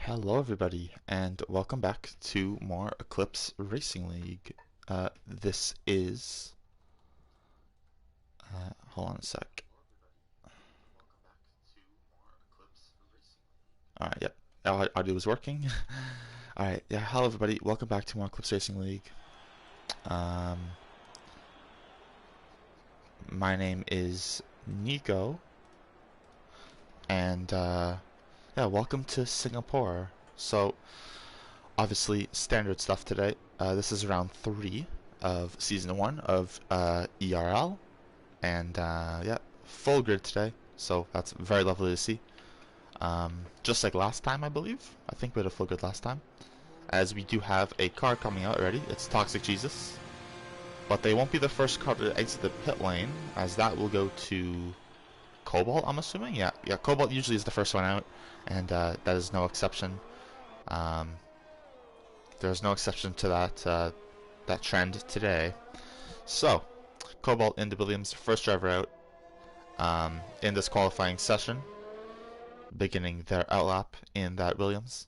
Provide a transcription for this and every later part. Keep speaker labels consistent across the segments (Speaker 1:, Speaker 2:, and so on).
Speaker 1: Hello everybody, and welcome back to more Eclipse Racing League. This is... hold on a sec. Alright, yep, audio is working. Alright, yeah, hello everybody, welcome back to more Eclipse Racing League. My name is Nico, and yeah, welcome to Singapore. So, obviously, standard stuff today. This is round 3 of Season 1 of ERL. And yeah, full grid today. So that's very lovely to see. Just like last time, I believe. I think we had a full grid last time. As we do have a car coming out already. It's Toxic Jesus. But they won't be the first car to exit the pit lane, as that will go to Cobalt, I'm assuming? Yeah, Cobalt usually is the first one out, and that is no exception. There's no exception to that trend today. So, Cobalt into Williams, first driver out in this qualifying session, beginning their outlap in that Williams.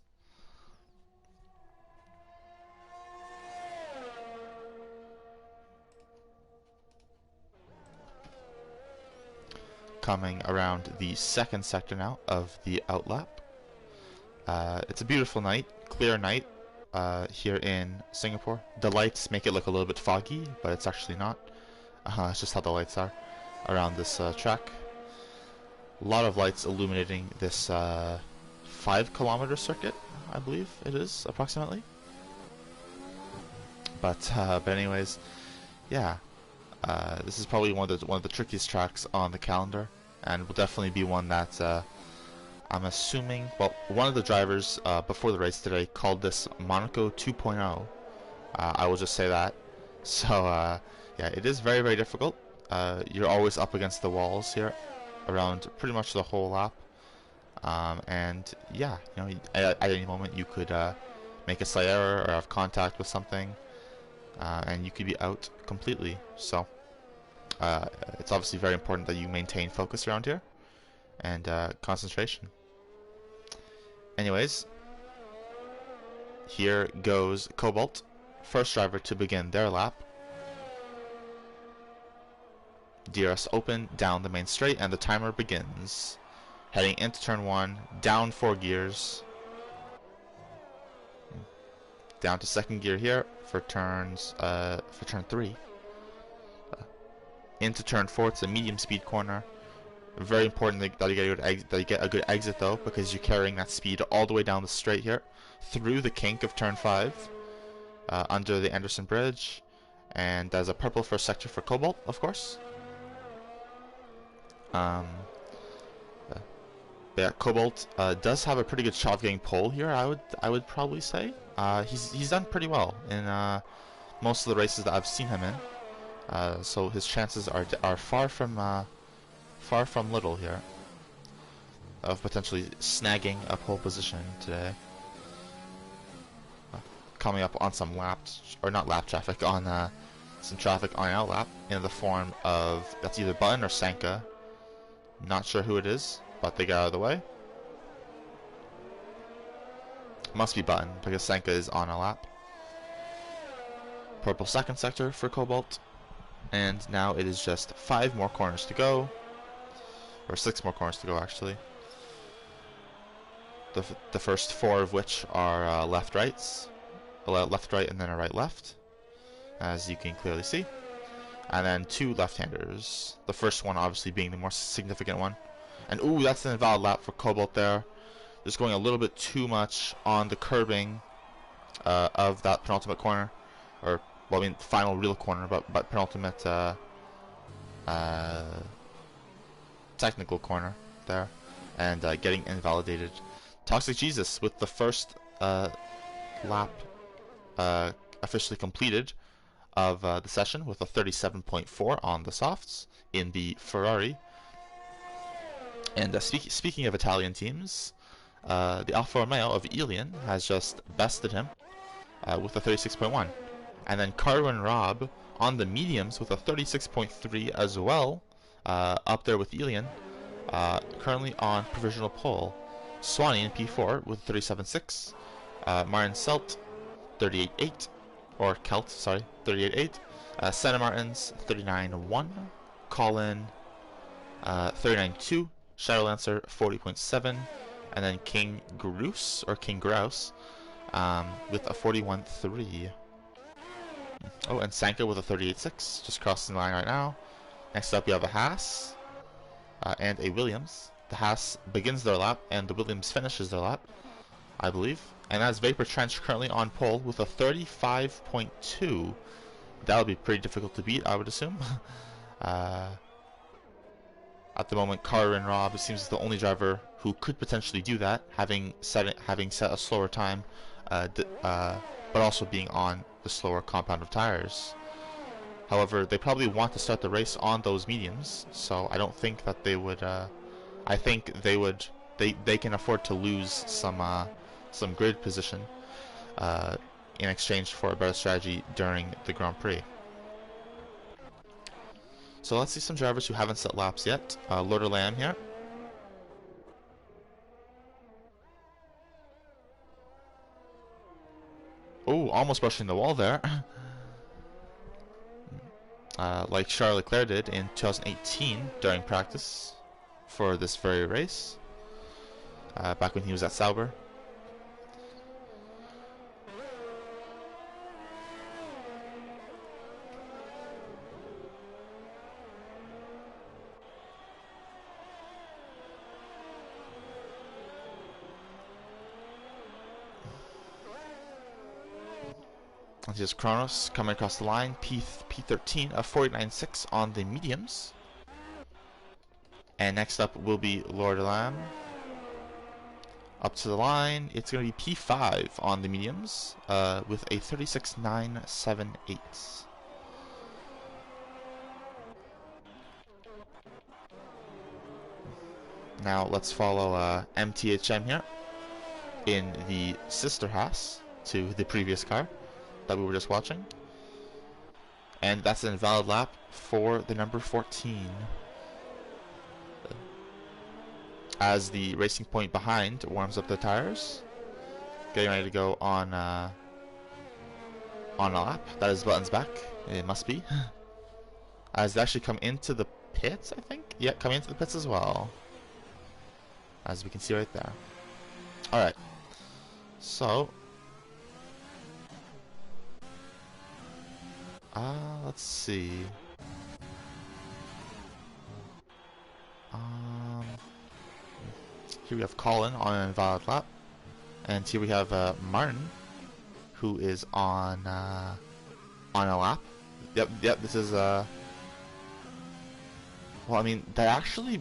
Speaker 1: Coming around the second sector now of the outlap. It's a beautiful night, clear night here in Singapore. The lights make it look a little bit foggy, but it's actually not. It's just how the lights are around this track. A lot of lights illuminating this 5-kilometer circuit, I believe it is, approximately. But anyways, yeah, this is probably one of the trickiest tracks on the calendar, and will definitely be one that I'm assuming. Well, one of the drivers before the race today called this Monaco 2.0. I will just say that. So yeah, it is very, very difficult. You're always up against the walls here around pretty much the whole lap, and yeah, you know, at any moment you could make a slight error or have contact with something, and you could be out completely. So it's obviously very important that you maintain focus around here and concentration. Anyways, here goes Cobalt, first driver to begin their lap. DRS open, down the main straight, and the timer begins. Heading into turn 1, down 4 gears. Down to second gear here for turn 3. Into turn 4, it's a medium speed corner. Very important that you get a good exit though, because you're carrying that speed all the way down the straight here, through the kink of turn 5, under the Anderson Bridge, and there's a purple first sector for Cobalt, of course. Yeah, Cobalt does have a pretty good shot of getting pole here. I would probably say he's done pretty well in most of the races that I've seen him in. So his chances are far from little here of potentially snagging a pole position today. Coming up on some not lap traffic, on some traffic on outlap in the form of, that's either Button or Sanka. Not sure who it is, but they got out of the way. Must be Button, because Sanka is on a lap. Purple second sector for Cobalt. And now it is just 5 more corners to go. Or 6 more corners to go, actually. The first 4 of which are left-rights. A left-right and then a right-left, as you can clearly see. And then 2 left-handers. The first one obviously being the more significant one. And ooh, that's an invalid lap for Cobalt there. Just going a little bit too much on the curbing of that penultimate corner. Or, well, I mean, final real corner, but penultimate technical corner there. And getting invalidated. Toxic Jesus with the first lap officially completed of the session with a 37.4 on the softs in the Ferrari. And speaking of Italian teams, the Alfa Romeo of Elian has just bested him with a 36.1. And then Carwin Robb on the mediums with a 36.3 as well, up there with Elian, currently on provisional pole. Swanee in P4 with 37.6. Martin Selt 38.8, or Kelt, sorry, 38.8. Santa Martins 39.1. Colin 39.2. Shadowlancer 40.7. And then King Grouse, or King Grouse, with a 41.3. Oh, and Sanka with a 38.6, just crossing the line right now. Next up, you have a Haas and a Williams. The Haas begins their lap, and the Williams finishes their lap, I believe. And that's Vapor Trench currently on pole with a 35.2. That would be pretty difficult to beat, I would assume. At the moment, Carter and Rob seems the only driver who could potentially do that, having set a slower time, but also being on the slower compound of tires. However, they probably want to start the race on those mediums, so I don't think that they would. I think they would. They can afford to lose some grid position in exchange for a better strategy during the Grand Prix. So let's see some drivers who haven't set laps yet. Lord of Lamb here. Oh, almost brushing the wall there. Like Charles Leclerc did in 2018 during practice for this very race, back when he was at Sauber. And here's Kronos coming across the line, P13 of 49.6 on the mediums. And next up will be Lord Lamb. Up to the line, it's going to be P5 on the mediums with a 36.978. Now let's follow MTHM here in the sister Haas to the previous car that we were just watching. And that's an invalid lap for the number 14. As the Racing Point behind warms up the tires, getting ready to go on a lap. That is Button's back. It must be. As they actually come into the pits, I think. Yeah, coming into the pits as well, as we can see right there. All right. So, let's see. Here we have Colin on an invalid lap, and here we have Martin, who is on a lap. Yep. This is well, I mean, that actually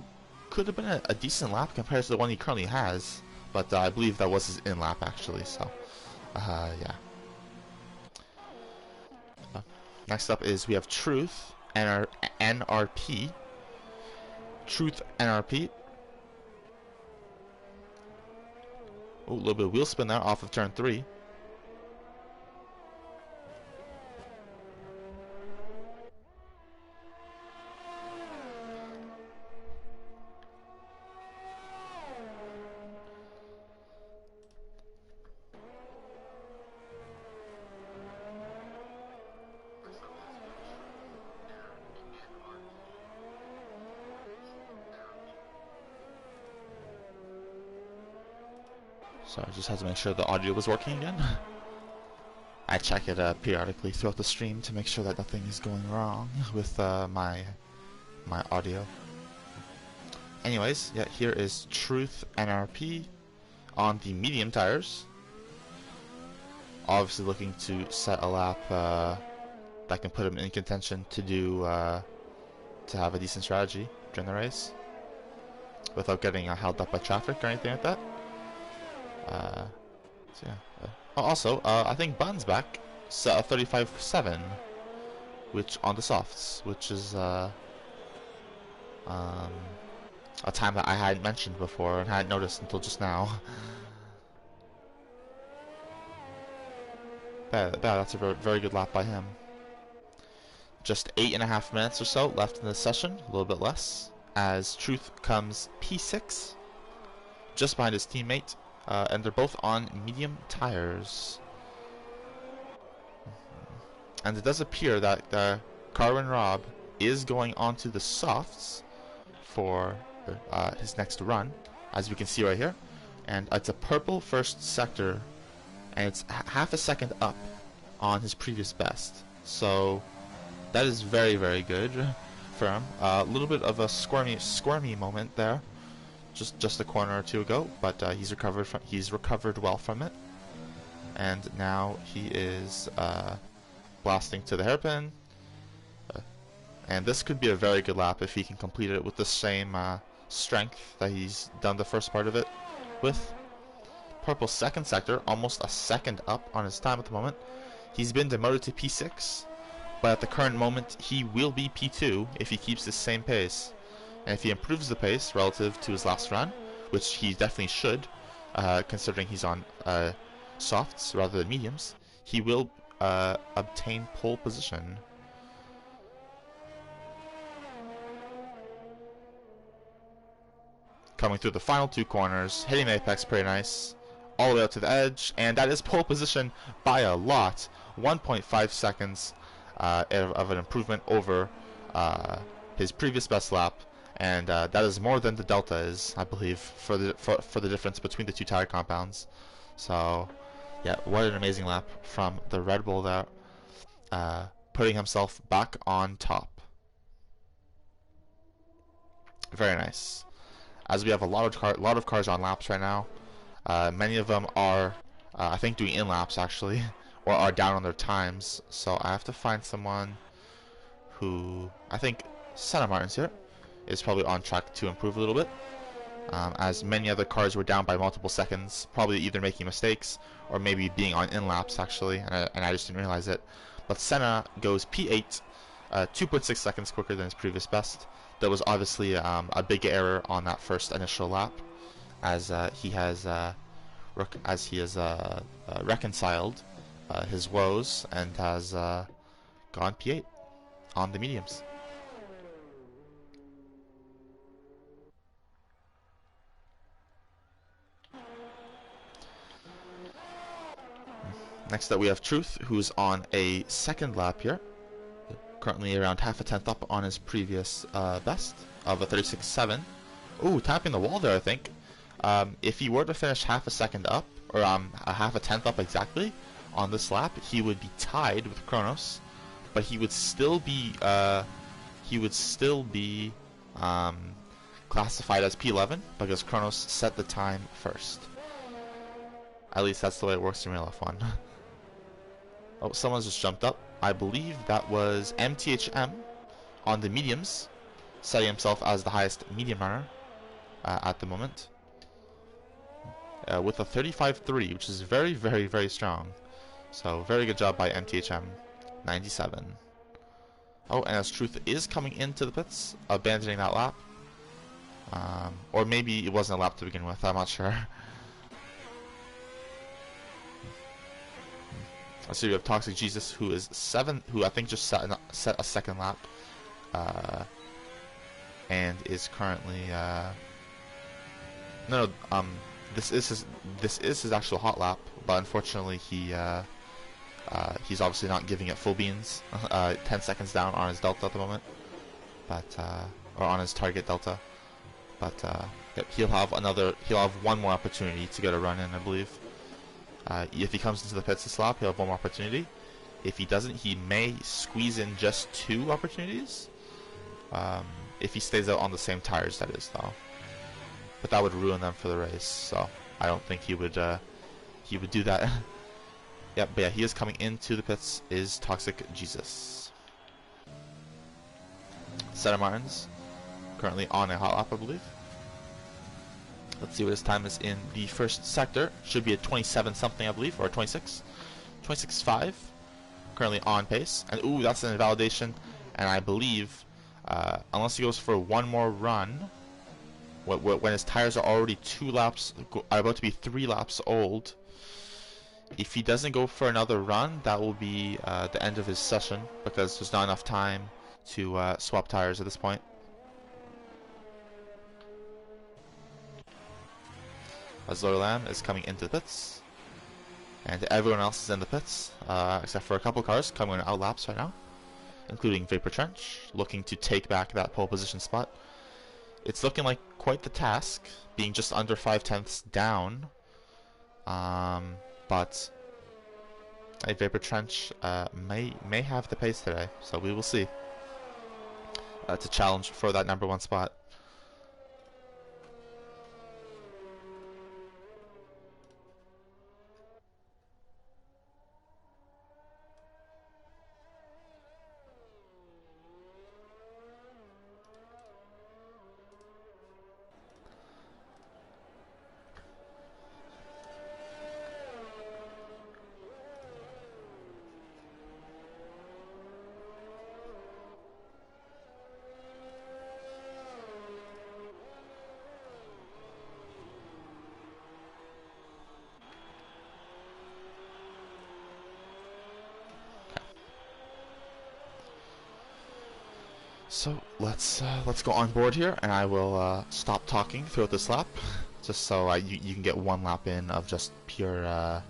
Speaker 1: could have been a decent lap compared to the one he currently has, but I believe that was his in lap actually. So, yeah. Next up is we have Truth NRP. Truth NRP. Oh, a little bit of wheel spin there off of turn 3. So I just had to make sure the audio was working again. I check it periodically throughout the stream to make sure that nothing is going wrong with my audio. Anyways, yeah, here is Truth NRP on the medium tires. Obviously looking to set a lap that can put him in contention to do to have a decent strategy during the race without getting held up by traffic or anything like that. So yeah. Also, I think Bun's back set a 35.7, which on the softs, which is a time that I hadn't mentioned before and hadn't noticed until just now. That's a very good lap by him. Just 8.5 minutes or so left in this session, a little bit less, as Truth comes P6. just behind his teammate, and they're both on medium tires. And it does appear that Carwin Rob is going onto the softs for his next run, as we can see right here. And it's a purple first sector, and it's half a second up on his previous best. So that is very, very good for him. A little bit of a squirmy moment there, just a corner or two ago, but he's recovered well from it, and now he is blasting to the hairpin. And this could be a very good lap if he can complete it with the same strength that he's done the first part of it with. Purple second sector, almost a second up on his time at the moment. He's been demoted to P6, but at the current moment he will be P2 if he keeps the same pace. And if he improves the pace relative to his last run, which he definitely should, considering he's on softs rather than mediums, he will obtain pole position. Coming through the final two corners, hitting the apex pretty nice, all the way out to the edge, and that is pole position by a lot. 1.5 seconds of an improvement over his previous best lap, and that is more than the delta is, I believe, for the difference between the two tire compounds. So, yeah, what an amazing lap from the Red Bull there, putting himself back on top. Very nice. As we have a lot of cars on laps right now. Many of them are, I think, doing in laps actually, or are down on their times. So I have to find someone who, I think Senna Martins here is probably on track to improve a little bit. As many other cars were down by multiple seconds, probably either making mistakes or maybe being on in laps actually, and I just didn't realize it. But Senna goes P8, 2.6 seconds quicker than his previous best. There was obviously a big error on that first initial lap, as he has reconciled his woes and has gone P8 on the mediums. Next up we have Truth, who's on a second lap here, currently around half a tenth up on his previous best of a 36.7. Ooh, tapping the wall there, I think. If he were to finish half a second up, or a half a tenth up exactly on this lap, he would be tied with Kronos, but he would still be classified as P11 because Kronos set the time first. At least that's the way it works in real F1. Oh, someone's just jumped up. I believe that was MTHM on the mediums, setting himself as the highest medium runner at the moment, with a 35.3, which is very, very, very strong. So very good job by MTHM 97. Oh, and as Truth is coming into the pits, abandoning that lap, or maybe it wasn't a lap to begin with. I'm not sure. So we have Toxic Jesus, who is 7, who I think just set a second lap, and is currently this is his actual hot lap, but unfortunately he's obviously not giving it full beans. 10 seconds down on his delta at the moment, but or on his target delta, but yep, he'll have one more opportunity to get a run in, I believe. If he comes into the pits this lap, he'll have one more opportunity. If he doesn't, he may squeeze in just 2 opportunities. If he stays out on the same tires, that is, though. But that would ruin them for the race, so I don't think he would do that. Yep, but yeah, he is coming into the pits, is Toxic Jesus. Senna Martins, currently on a hot lap, I believe. Let's see what his time is in the first sector. Should be a 27 something, I believe, or 26. 26.5. Currently on pace. And ooh, that's an invalidation. And I believe, unless he goes for one more run, when his tires are already about to be 3 laps old, if he doesn't go for another run, that will be the end of his session, because there's not enough time to swap tires at this point. as Lord Lamb is coming into the pits. And everyone else is in the pits, except for a couple cars coming out laps right now, including Vapor Trench, looking to take back that pole position spot. It's looking like quite the task, being just under 5/10 down. But a Vapor Trench may have the pace today, so we will see. To challenge for that #1 spot. So let's go on board here, and I will stop talking throughout this lap, just so you can get one lap in of just pure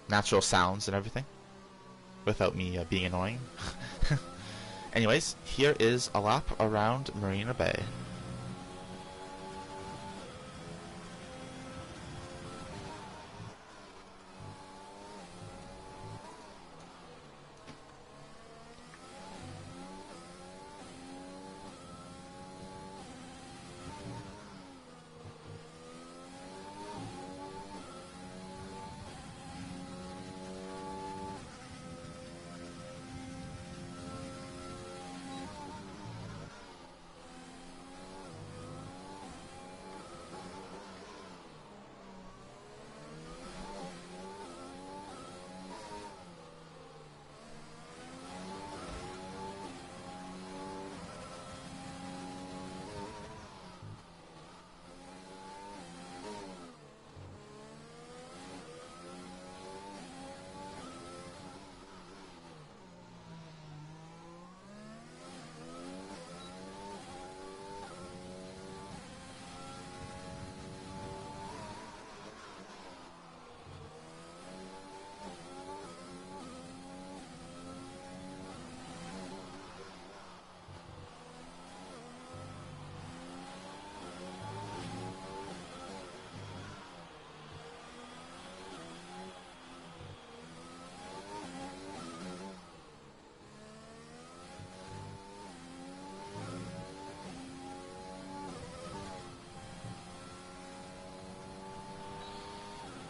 Speaker 1: natural sounds and everything, without me being annoying. Anyways, here is a lap around Marina Bay.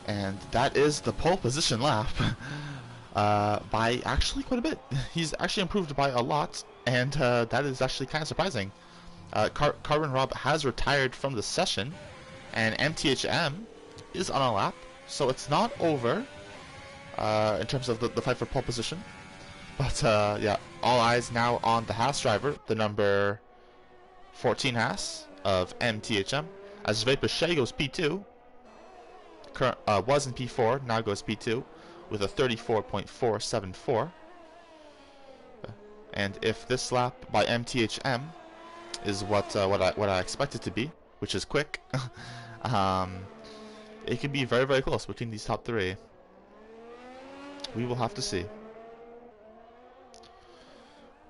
Speaker 1: And that is the pole position lap by actually quite a bit. He's actually improved by a lot, and that is actually kind of surprising. Carbon Rob has retired from the session, and MTHM is on a lap, so it's not over in terms of the fight for pole position. But yeah, all eyes now on the Haas driver, the number 14 Haas of MTHM, as Vapor Shay goes P2. Was in P4, now goes P2 with a 34.474. And if this lap by MTHM is what I expect it to be, which is quick, it could be very, very close between these top three. We will have to see.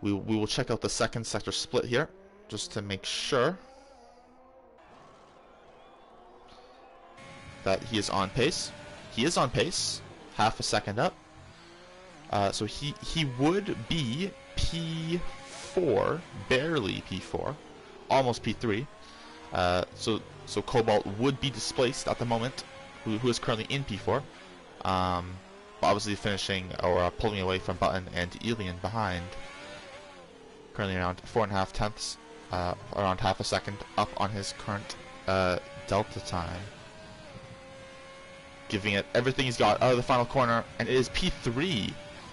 Speaker 1: We will check out the second sector split here just to make sure that he is on pace. He is on pace, half a second up. So he would be P4, barely P4, almost P3. So Cobalt would be displaced at the moment, who is currently in P4. Obviously finishing or pulling away from Button and Elian behind. Currently around 4.5 tenths, around half a second up on his current delta time. Giving it everything he's got out of the final corner, and it is P3,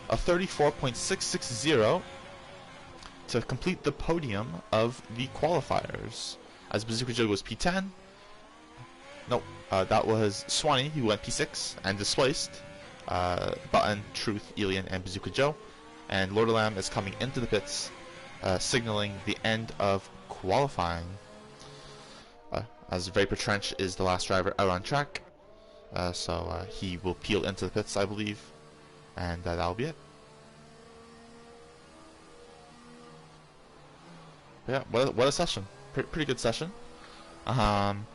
Speaker 1: a 34.660 to complete the podium of the qualifiers. As Bazooka Joe goes P10. Nope, that was Swanee who went P6 and displaced Button, Truth, Elian, and Bazooka Joe. And Lord of Lamb is coming into the pits, signaling the end of qualifying. as Vapor Trench is the last driver out on track. So he will peel into the pits, I believe, and that'll be it. But yeah, what a session. Pretty good session. And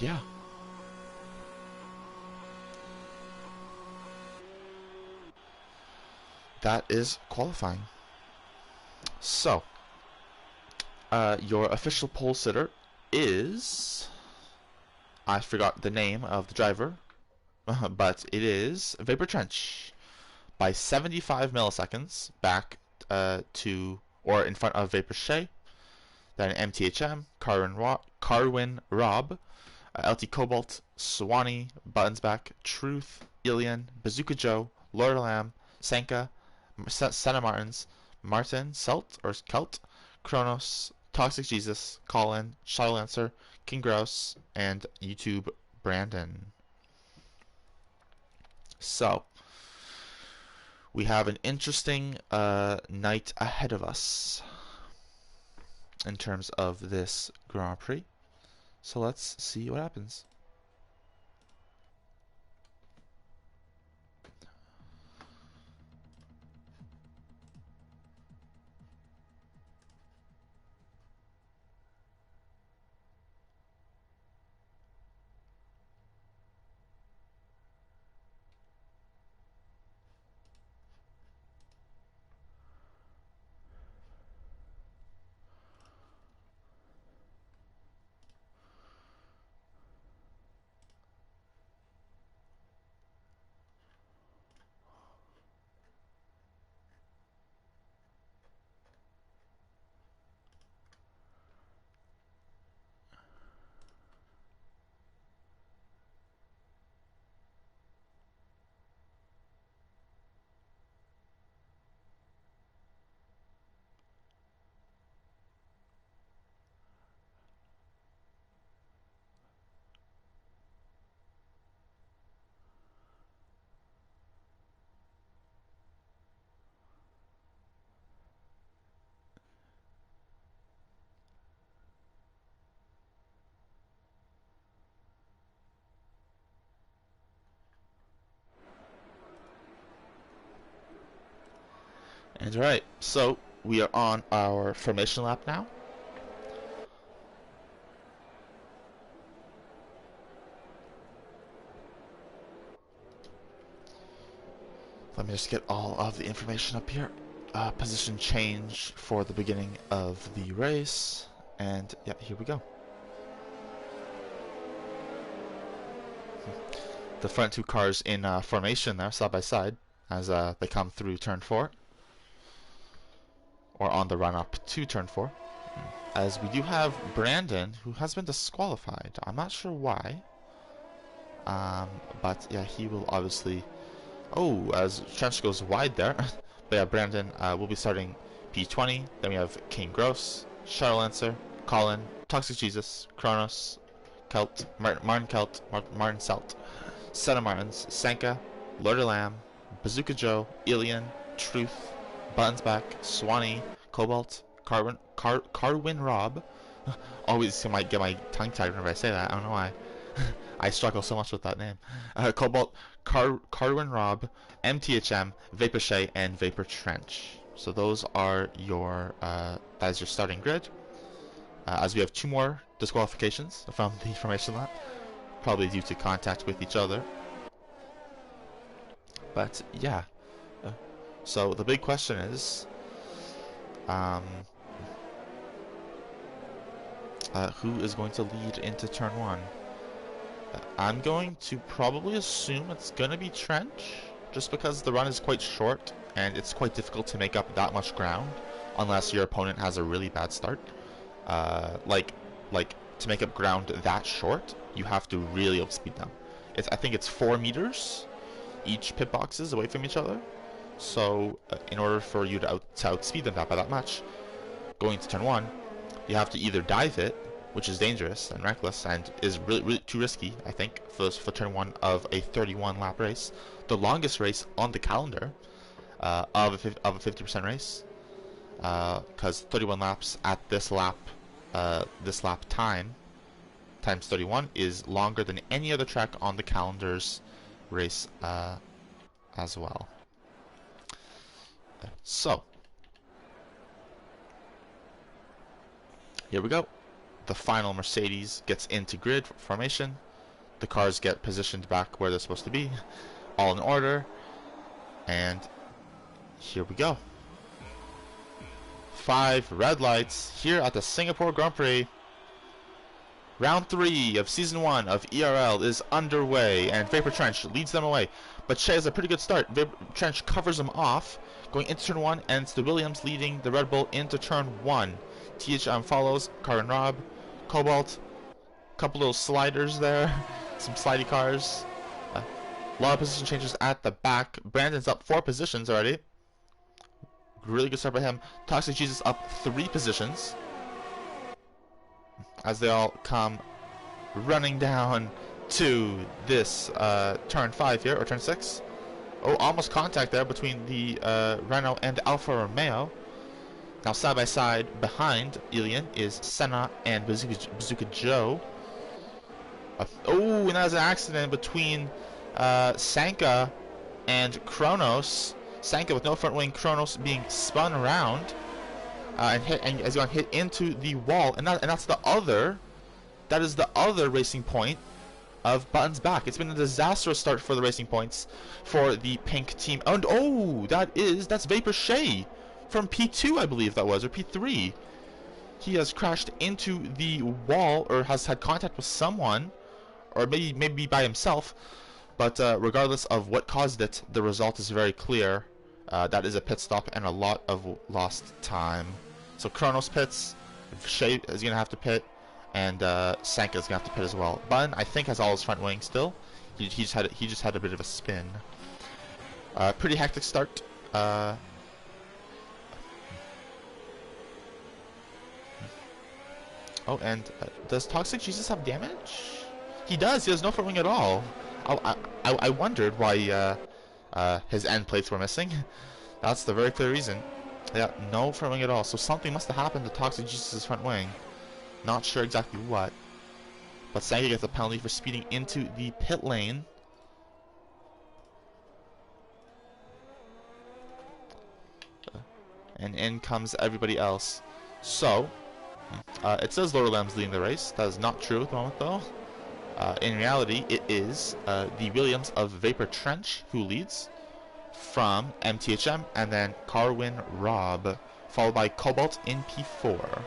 Speaker 1: yeah. That is qualifying. So, your official pole sitter is... I forgot the name of the driver, but it is Vapor Trench by 75 milliseconds back to, or in front of Vapor Shay, then MTHM, Carwin Rob, LT Cobalt, Swanee, Buttonsback, Truth, Ilian, Bazooka Joe, Laura Lamb, Sanka, Senna Martins, Martin, Selt, or Kelt, Kronos, Toxic Jesus, Colin, Shadowlancer, King Grouse, and YouTube Brandon. So, we have an interesting night ahead of us in terms of this Grand Prix. So let's see what happens. And alright, so we are on our formation lap now. Let me just get all of the information up here. Position change for the beginning of the race. And yeah, here we go. The front two cars in formation there, side by side, as they come through turn 4. Or on the run up to turn 4. As we do have Brandon, who has been disqualified. I'm not sure why. But yeah, he will obviously... Oh, as Trench goes wide there. But yeah, Brandon will be starting P20. Then we have King Gross, Shadowlancer, Colin, Toxic Jesus, Kronos, Kelt, Martin Kelt, Martin Selt, Senna Martins, Sanka, Lord of Lamb, Bazooka Joe, Ilian, Truth, Buttonsback, Swanee, Cobalt, Carwin Rob. Always might get my tongue tied whenever I say that. I don't know why. I struggle so much with that name. Cobalt, Carwin Rob, MTHM, Vapor Shay, and Vapor Trench. So those are your that is your starting grid. As we have 2 more disqualifications from the formation lap, probably due to contact with each other. But yeah. So the big question is, who is going to lead into turn 1? I'm going to probably assume it's going to be Trench, just because the run is quite short and it's quite difficult to make up that much ground unless your opponent has a really bad start. Like to make up ground that short, you have to really outspeed them. I think it's 4 meters each pit boxes away from each other. So in order for you to outspeed them by that much, going to turn 1, you have to either dive it which is dangerous and reckless and is really too risky, I think, for turn 1 of a 31 lap race. The longest race on the calendar of a 50% race, because 31 laps at this lap time times 31 is longer than any other track on the calendar's race as well. So here we go. The final Mercedes gets into grid formation. The cars get positioned back where they're supposed to be, all in order, and here we go. 5 red lights here at the Singapore Grand Prix. Round 3 of Season 1 of ERL is underway, and Vapor Trench leads them away. But Shea has a pretty good start. Vapor Trench covers him off, going into turn 1, and it's the Williams leading the Red Bull into turn 1. THM follows, Car and Rob, Cobalt, couple little sliders there, some slidey cars. A lot of position changes at the back. Brandon's up 4 positions already. Really good start by him. Toxic Jesus up 3 positions, as they all come running down to this turn 5 here, or turn 6. Oh, almost contact there between the Renault and Alfa Romeo. Now side by side behind Ilian is Senna and Bazooka Joe. Oh, and that was an accident between Sanka and Kronos. Sanka with no front wing, Kronos being spun around and as he got hit into the wall, and that's the other. That is the other racing point of Button's back. It's been a disastrous start for the racing points for the pink team. And oh, that's Vapor Shea from P2, I believe that was, or P3. He has crashed into the wall, or has had contact with someone, or maybe by himself. But regardless of what caused it, the result is very clear. That is a pit stop and a lot of lost time. So Kronos pits, Shea is going to have to pit, and Sanka is going to have to pit as well. Bun, I think, has all his front wing still. He just had a bit of a spin. Pretty hectic start. Oh, and does Toxic Jesus have damage? He does. He has no front wing at all. I wondered why his end plates were missing. That's the very clear reason. Yeah, no front wing at all. So something must have happened to Toxic Jesus' front wing. Not sure exactly what. But Sanka gets a penalty for speeding into the pit lane. And in comes everybody else. So, it says Laura Lamb's leading the race. That is not true at the moment, though. In reality, it is the Williams of Vapor Trench who leads from MTHM, and then Carwin Rob, followed by Cobalt in P4.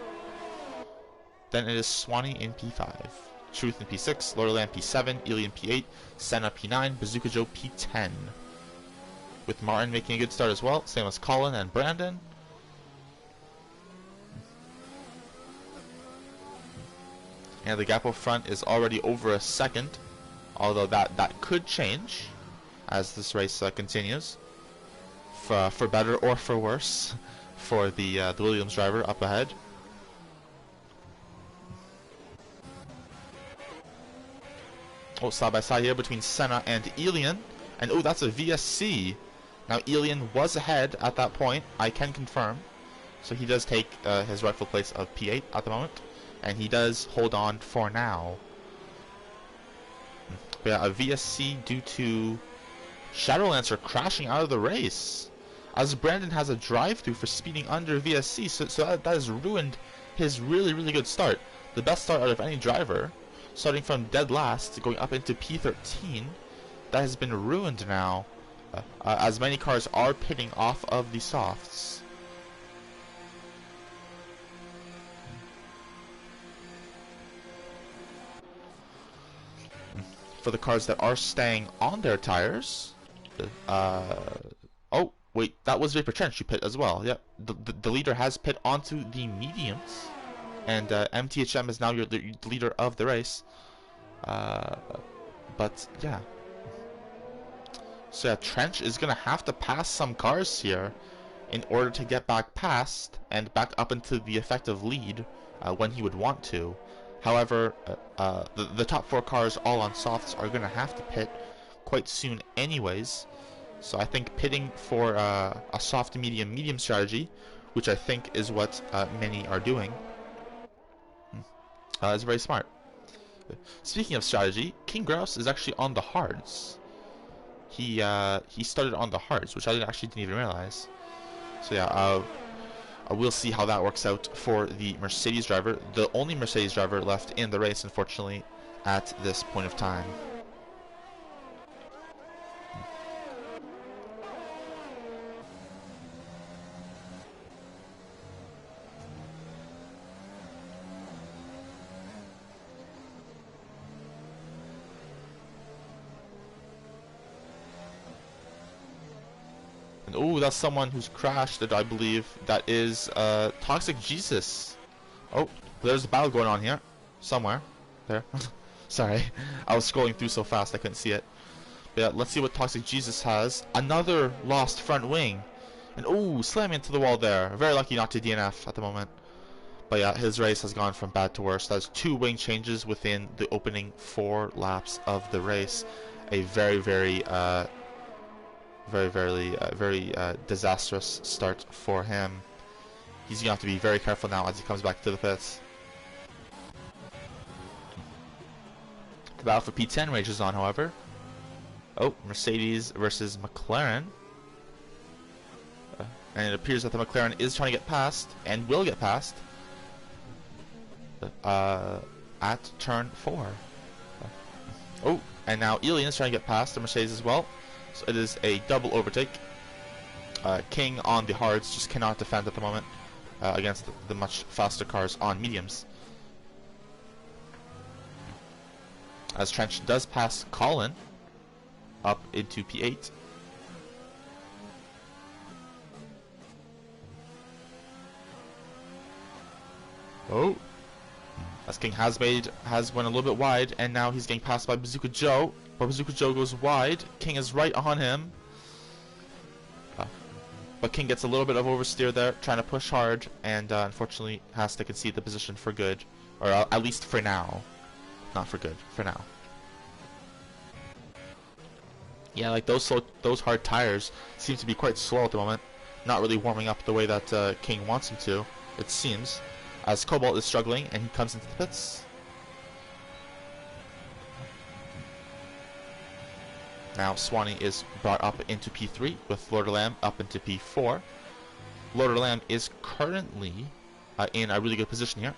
Speaker 1: Then it is Swanee in P5, Truth in P6, Laura Lamb P7, Ilian P8, Senna P9, Bazooka Joe P10. With Martin making a good start as well, same as Colin and Brandon. And the gap up front is already over a second, although that could change as this race continues, for better or for worse, for the Williams driver up ahead. Oh, side by side here between Senna and Ilian, and oh, that's a VSC. Now Ilian was ahead at that point, I can confirm, so he does take his rightful place of P8 at the moment. And he does hold on for now. But yeah, a VSC due to Shadowlancer crashing out of the race, as Brandon has a drive-through for speeding under VSC, so that has ruined his really good start. The best start out of any driver, starting from dead last, going up into P13, that has been ruined now, as many cars are pitting off of the softs. For the cars that are staying on their tires, oh wait, that was Vapor Trench who pit as well. Yep, the leader has pit onto the mediums, and MTHM is now the leader of the race. But yeah, so yeah, Trench is gonna have to pass some cars here in order to get back past and back up into the effective lead when he would want to. However, the top 4 cars all on softs are going to have to pit quite soon anyways. So I think pitting for a soft to medium strategy, which I think is what many are doing, is very smart. Speaking of strategy, King Grouse is actually on the hards. He started on the hards, which I didn't even realize. So yeah, we'll see how that works out for the Mercedes driver, the only Mercedes driver left in the race, unfortunately, at this point of time. And oh, that's someone who's crashed, I believe. That is Toxic Jesus. Oh, there's a battle going on here. Somewhere. There. Sorry. I was scrolling through so fast I couldn't see it. But yeah, let's see what Toxic Jesus has. Another lost front wing. And oh, slamming into the wall there. Very lucky not to DNF at the moment. But yeah, his race has gone from bad to worse. That's 2 wing changes within the opening 4 laps of the race. A very disastrous start for him. He's going to have to be very careful now as he comes back to the pits. The battle for P10 rages on, however. Oh, Mercedes versus McLaren. And it appears that the McLaren is trying to get past, and will get past, at turn 4. Oh, and now Elian is trying to get past the Mercedes as well. So it is a double overtake. King on the hards just cannot defend at the moment against the much faster cars on mediums. As Trench does pass Colin up into P8. Oh, as King has went a little bit wide, and now he's getting passed by Bazooka Joe. But Bazooka Joe goes wide. King is right on him. But King gets a little bit of oversteer there, trying to push hard, and unfortunately has to concede the position for good. Or at least for now. Not for good, for now. Yeah, like those hard tires seem to be quite slow at the moment. Not really warming up the way that King wants him to, it seems. As Cobalt is struggling, and he comes into the pits. Now Swanee is brought up into P3 with Lord of Lamb up into P4. Lord of Lamb is currently in a really good position here.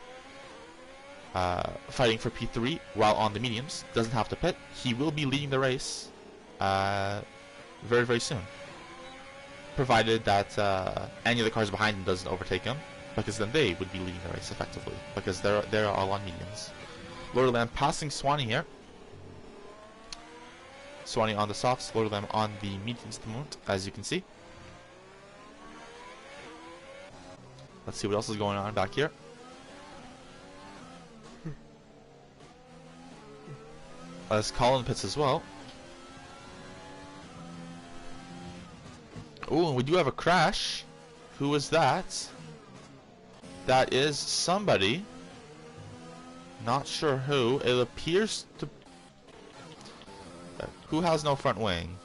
Speaker 1: Fighting for P3 while on the mediums. Doesn't have to pit. He will be leading the race very soon. Provided that any of the cars behind him doesn't overtake him. Because then they would be leading the race effectively. Because they're all on mediums. Lord of Lamb passing Swanee here. Swanee on the softs, Lord of Lamb on the mediums at the moment, as you can see. Let's see what else is going on back here. As Colin pits as well. Oh, and we do have a crash. Who is that? That is somebody. Not sure who. It appears to... Who has no front wing?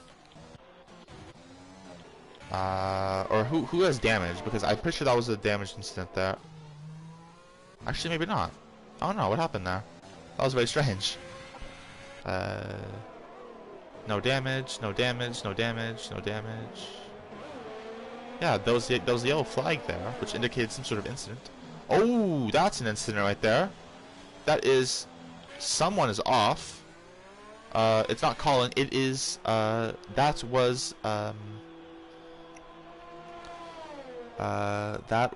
Speaker 1: Or who has damage? Because I'm pretty sure that was a damaged incident there. Actually, maybe not. Oh no, what happened there? That was very strange. No damage, no damage, no damage, no damage. Yeah, there was the yellow flag there, which indicated some sort of incident. Oh, that's an incident right there. That is... Someone is off. It's not Colin, it is, that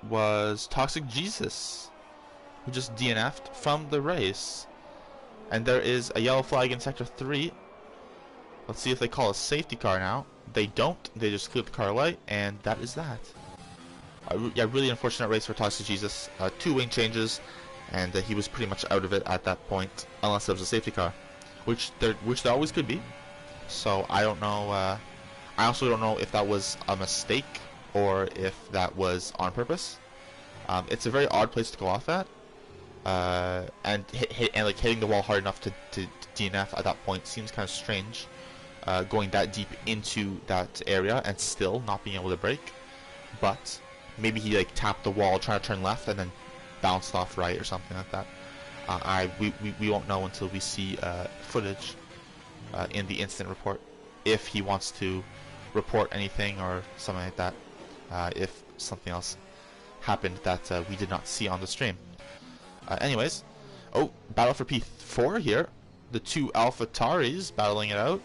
Speaker 1: was Toxic Jesus, who just DNF'd from the race. And there is a yellow flag in Sector 3. Let's see if they call a safety car now. They don't, they just clear the car light, and that is that. Yeah, really unfortunate race for Toxic Jesus. 2 wing changes, and he was pretty much out of it at that point, unless there was a safety car. Which there always could be. So I don't know. I also don't know if that was a mistake or if that was on purpose. It's a very odd place to go off at. and like hitting the wall hard enough to DNF at that point seems kind of strange. Going that deep into that area and still not being able to brake, but maybe he like tapped the wall trying to turn left and then bounced off right or something like that. We won't know until we see footage in the incident report if he wants to report anything or something like that. If something else happened that we did not see on the stream. Anyways, battle for P4 here. The two AlphaTauris battling it out.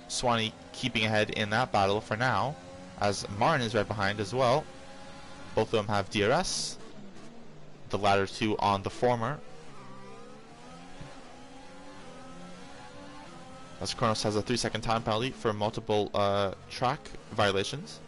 Speaker 1: Swanee keeping ahead in that battle for now, as Martin is right behind as well. Both of them have DRS. The latter two on the former. As Kronos has a 3-second time penalty for multiple track violations.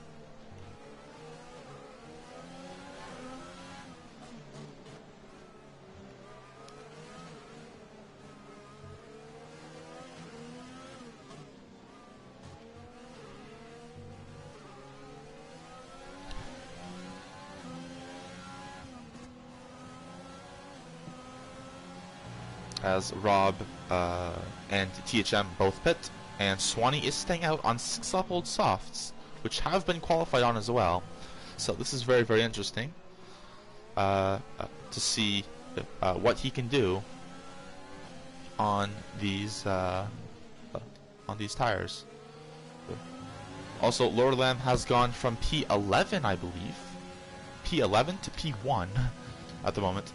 Speaker 1: As Rob and THM both pit, and Swanee is staying out on 6-level softs, which have been qualified on as well. So this is very, very interesting to see what he can do on these tires. Also, Lord Lamb has gone from P11, I believe, P11 to P1 at the moment.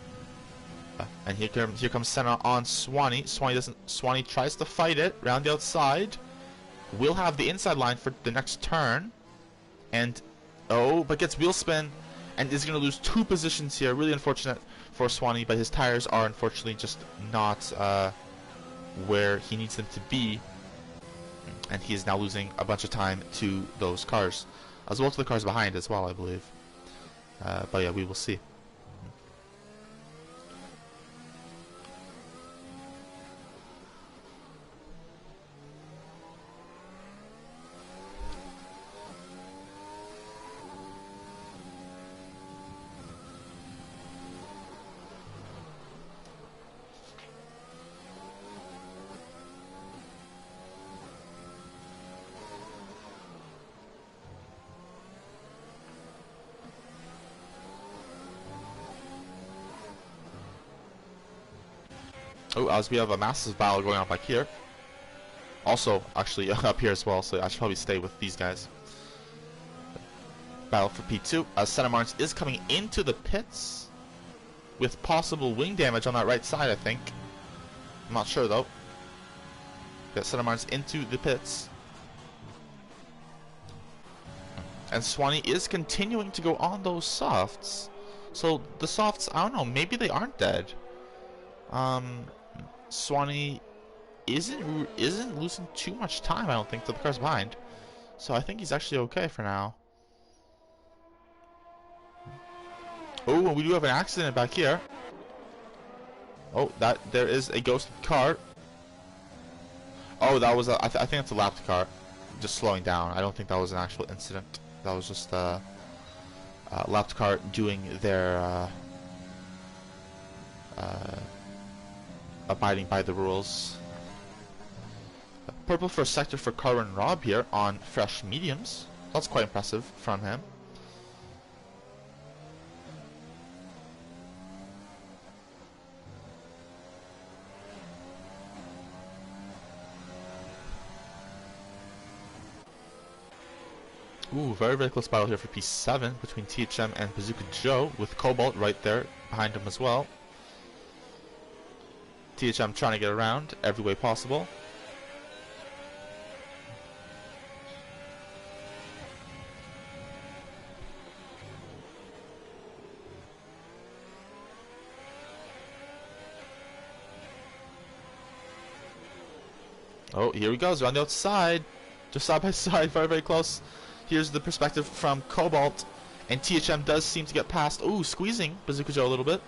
Speaker 1: And here comes Senna on Swanee. Swanee tries to fight it round the outside. Will have the inside line for the next turn, and but gets wheel spin and is going to lose 2 positions here. Really unfortunate for Swanee, but his tires are unfortunately just not where he needs them to be, and he is now losing a bunch of time to those cars, as well to the cars behind as well, I believe. But yeah, we will see. As we have a massive battle going on back here. Also, actually, up here as well, so I should probably stay with these guys. Battle for P2, as Senna Martins is coming into the pits with possible wing damage on that right side, I think. I'm not sure, though. Got Senna Martins into the pits. And Swanee is continuing to go on those softs. So, the softs, I don't know, maybe they aren't dead. Swanee isn't losing too much time, I don't think, to the cars behind. So I think he's actually okay for now. Oh, and we do have an accident back here. Oh, there is a ghosted car. Oh, that was I think it's a lapped car, just slowing down. I don't think that was an actual incident. That was just a lapped car doing their abiding by the rules. Purple first sector for Carwin Rob here on fresh mediums. That's quite impressive from him. Ooh, very, very close battle here for P7 between THM and Bazooka Joe, with Cobalt right there behind him as well. THM trying to get around every way possible. Oh, here he goes, around the outside. Just side by side, very, very close. Here's the perspective from Cobalt. And THM does seem to get past. Ooh, squeezing Bazooka Joe a little bit.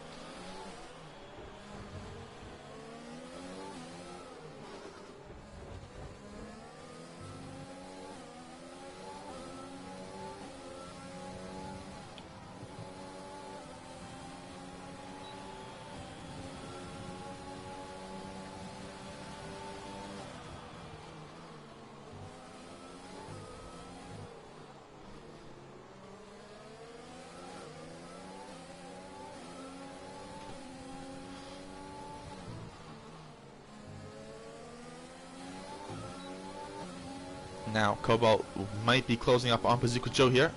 Speaker 1: Now, Cobalt might be closing up on Bazooka Joe here.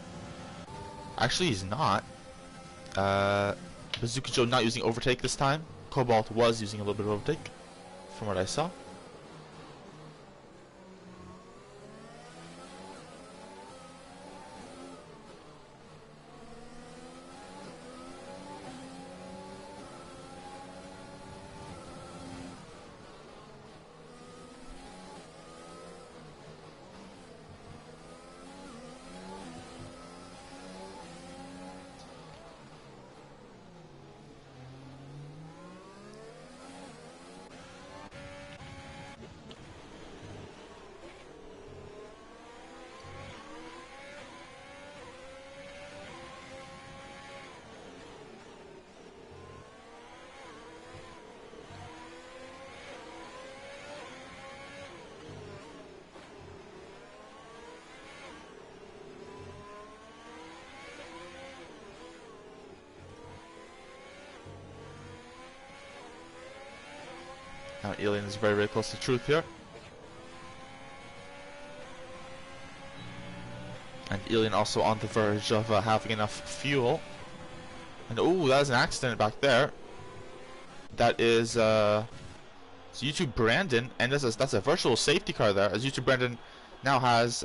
Speaker 1: Actually, he's not. Bazooka Joe not using overtake this time. Cobalt was using a little bit of overtake, from what I saw. Now Alien is very, very close to truth here. And Alien also on the verge of having enough fuel. And oh, that was an accident back there. That is YouTube Brandon, and that's a virtual safety car there, as YouTube Brandon now has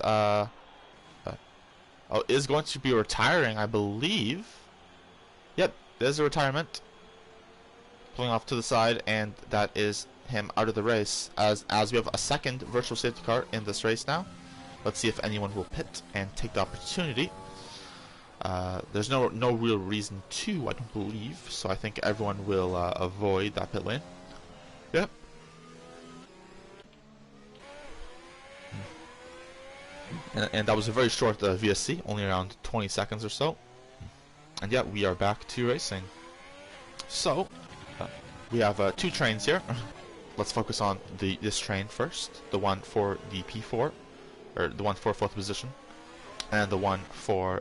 Speaker 1: is going to be retiring, I believe. Yep, there's a retirement. Pulling off to the side, and that is him out of the race, as we have a second virtual safety car in this race now. Let's see if anyone will pit and take the opportunity. There's no real reason to, I don't believe, so I think everyone will avoid that pit lane. Yep. And that was a very short VSC, only around 20 seconds or so. And yeah, we are back to racing. So, we have two trains here. Let's focus on this train first. The one for the P4, or the one for 4th position, and the one for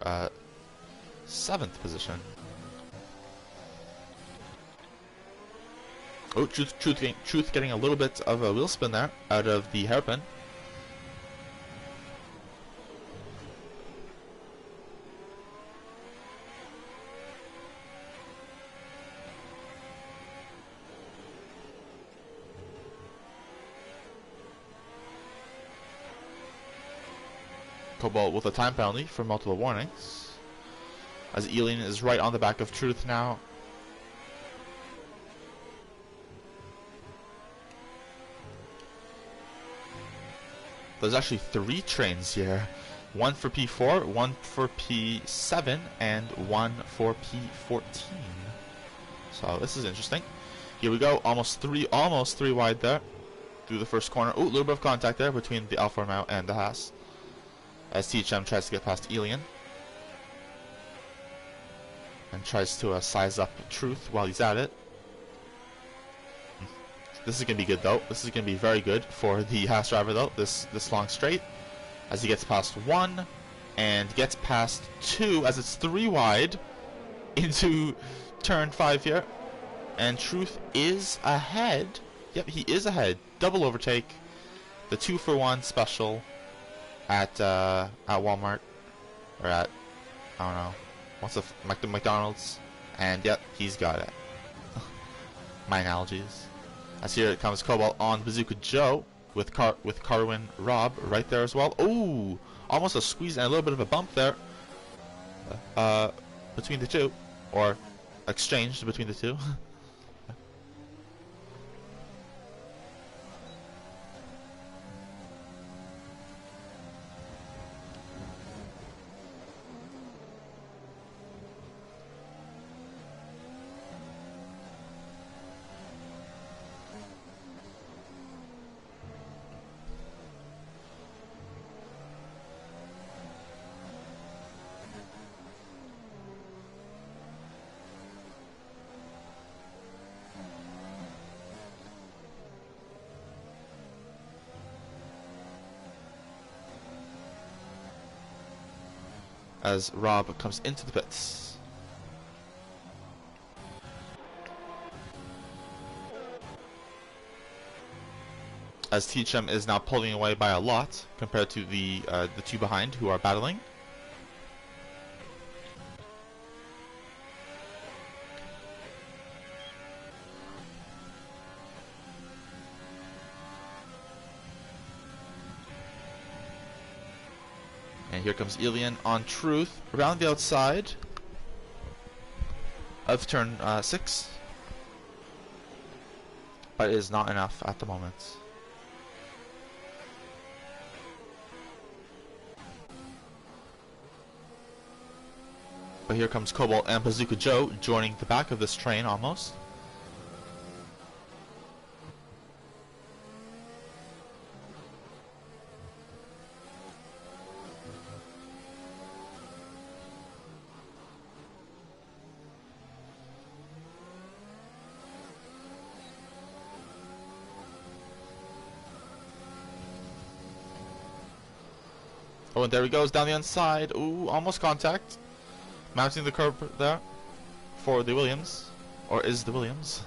Speaker 1: 7th position. Oh, Truth getting a little bit of a wheel spin there out of the hairpin. Cobalt with a time penalty for multiple warnings, as Alien is right on the back of Truth now. There's actually 3 trains here. One for P4, one for P7, and one for P14. So this is interesting. Here we go, almost three wide there through the first corner. Oh, a little bit of contact there between the Alfa Romeo and the Haas, as THM tries to get past Alien and tries to size up Truth while he's at it. This is going to be good though. This is going to be very good for the Haas driver though, this long straight, as he gets past 1 and gets past 2 as it's 3 wide into turn 5 here. And Truth is ahead. Yep, he is ahead. Double overtake. The 2-for-1 special at Walmart, or at, I don't know, what's the McDonald's, and yep, he's got it. My analogies. As here it comes Cobalt on Bazooka Joe with Carwin Rob right there as well. Ooh, almost a squeeze and a little bit of a bump there between the two, or exchanged between the two. As Rob comes into the pits. as THM is now pulling away by a lot compared to the two behind who are battling. And here comes Elian on Truth around the outside of turn 6. But it is not enough at the moment. But here comes Cobalt and Bazooka Joe joining the back of this train almost. Oh, and there he goes down the inside. Ooh, almost contact. Mounting the curb there for the Williams. Or is the Williams.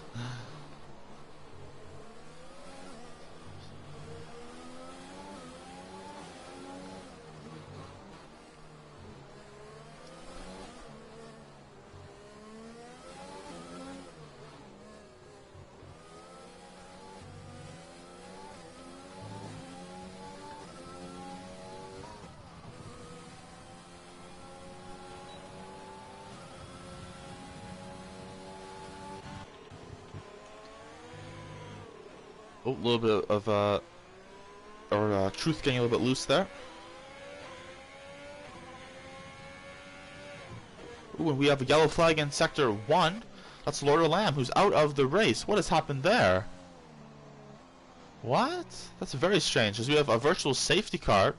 Speaker 1: Oh, a little bit of Truth getting a little bit loose there. Ooh, and we have a yellow flag in Sector 1. That's Lord Lamb, who's out of the race. What has happened there? What? That's very strange, as we have a virtual safety car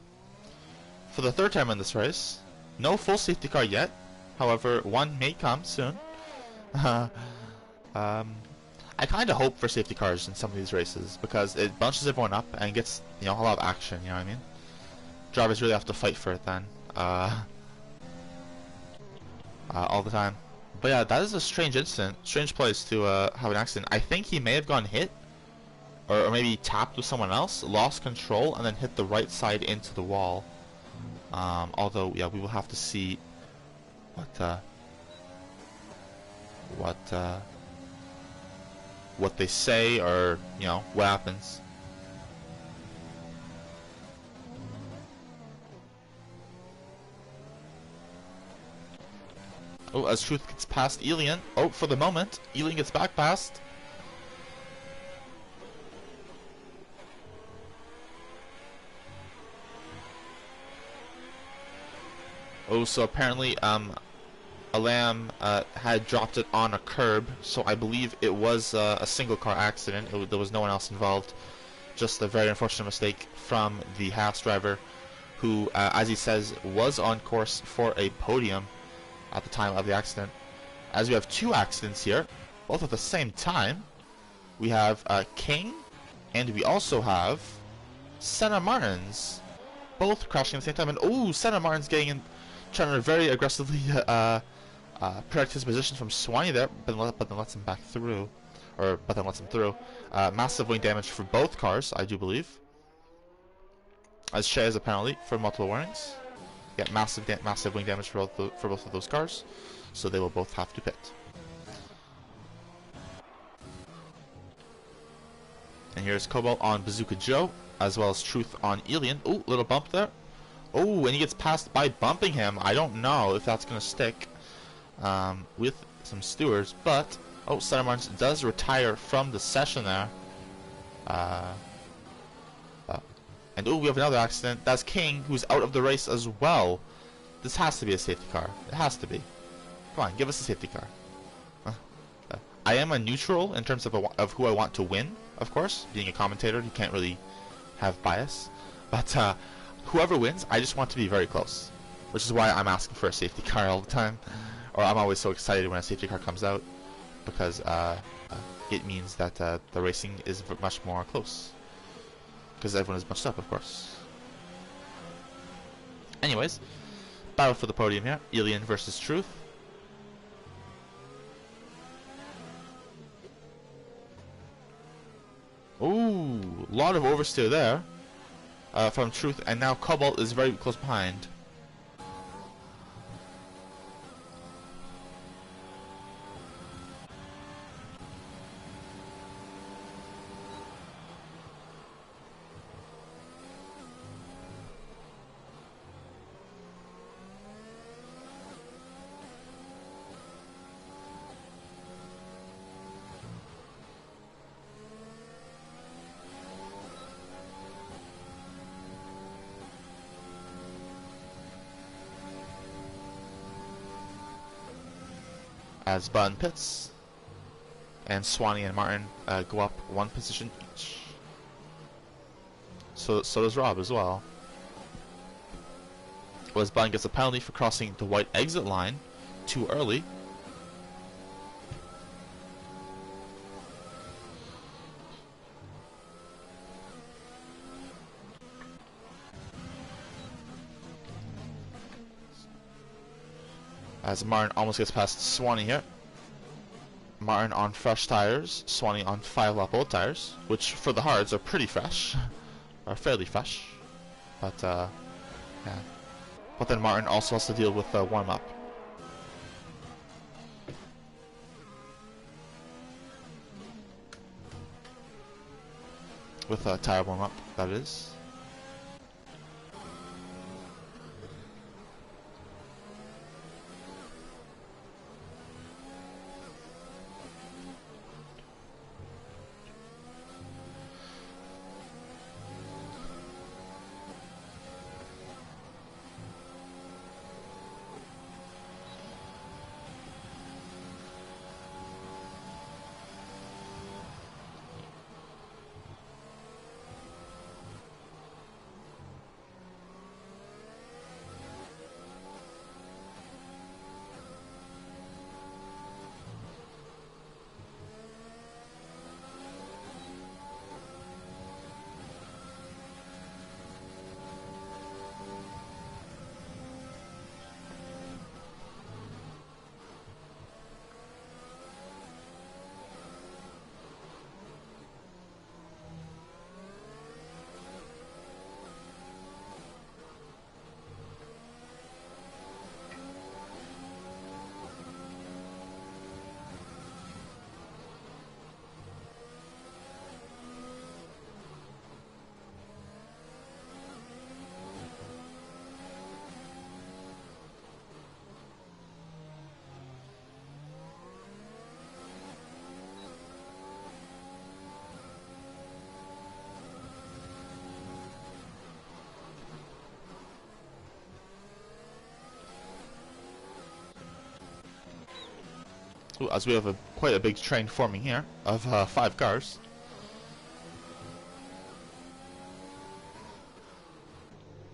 Speaker 1: for the third time in this race. No full safety car yet. However, one may come soon. I kind of hope for safety cars in some of these races because it bunches everyone up and gets, you know, a lot of action. You know what I mean? Drivers really have to fight for it then, all the time. But yeah, that is a strange incident, strange place to have an accident. I think he may have gone hit, or maybe tapped with someone else, lost control, and then hit the right side into the wall. Although, yeah, we will have to see what they say, or you know what happens. Oh, as Truth gets past Elian. Oh, for the moment, Elian gets back past. Oh, so apparently, Alam had dropped it on a curb, so I believe it was a single car accident. There was no one else involved. Just a very unfortunate mistake from the Haas driver, who, as he says, was on course for a podium at the time of the accident. As we have two accidents here, both at the same time. We have King, and we also have Senna Martins, both crashing at the same time. And oh, Senna Martins getting in, trying to very aggressively protect his position from Swanee there, but then lets him back through, but then lets him through. Massive wing damage for both cars, I do believe. As Shays apparently for multiple warnings. Yeah, massive wing damage for both of those cars, so they will both have to pit. And here's Cobalt on Bazooka Joe, as well as Truth on Elian. Oh, little bump there. Oh, and he gets passed by bumping him. I don't know if that's going to stick with some stewards, but oh, Senna Martins does retire from the session there. And oh, we have another accident. That's King, who's out of the race as well. This has to be a safety car. It has to be. Come on, give us a safety car. I am a neutral in terms of who I want to win, of course. Being a commentator, you can't really have bias. But whoever wins, I just want to be very close. Which is why I'm asking for a safety car all the time. Or I'm always so excited when a safety car comes out. Because it means that the racing is much more close. Because everyone is bunched up, of course. Anyways, battle for the podium here. Elian versus Truth. Ooh, lot of oversteer there from Truth, and now Cobalt is very close behind. As Bun pits, and Swanee and Martin go up one position each. So does Rob as well. As Bun gets a penalty for crossing the white exit line too early. As Martin almost gets past Swanee here. Martin on fresh tires, Swanee on 5-lap old tires, which for the hards are pretty fresh, are fairly fresh, but yeah. But then Martin also has to deal with the warm-up. With a tire warm-up, that is. As we have quite a big train forming here of 5 cars.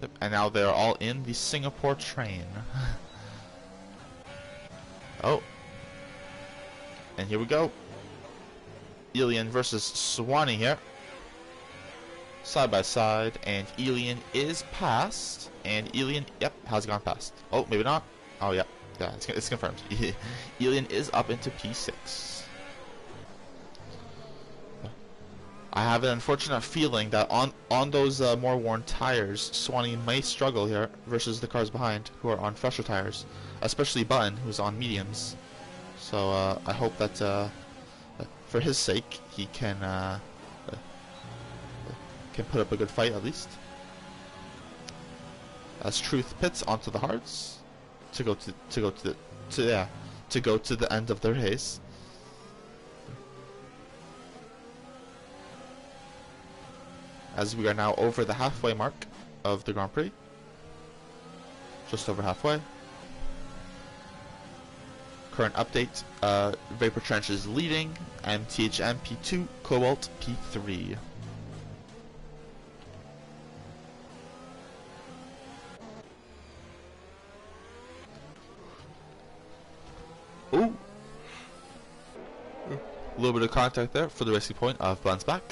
Speaker 1: Yep, and now they're all in the Singapore train. Oh. And here we go. Elian versus Swanee here. Side by side, and Elian is past. And Elian, yep, has gone past. Oh, maybe not. Oh, yeah. Yeah, it's confirmed. Elian is up into P6. I have an unfortunate feeling that on those more worn tires, Swanee may struggle here versus the cars behind who are on fresher tires, especially Button, who's on mediums. So I hope that for his sake he can put up a good fight at least. As Truth pits onto the hards. To go to the end of the race. As we are now over the halfway mark of the Grand Prix. Just over halfway. Current update, Vapor Trench is leading, MTHM P2, Cobalt P3. Ooh! A little bit of contact there for the racing point of Bun's back.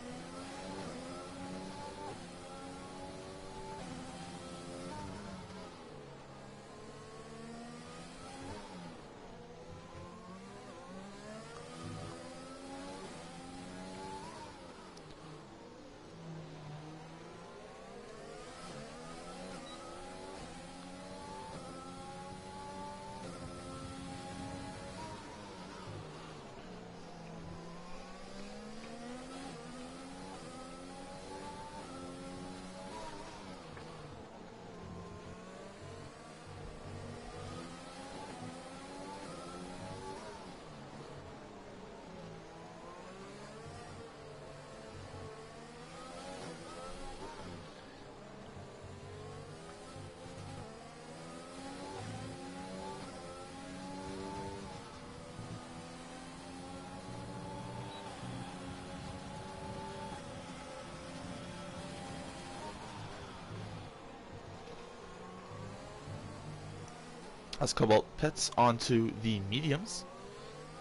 Speaker 1: as Cobalt pits onto the mediums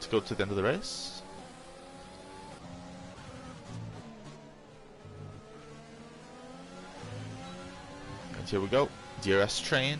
Speaker 1: to go to the end of the race. And here we go, DRS train.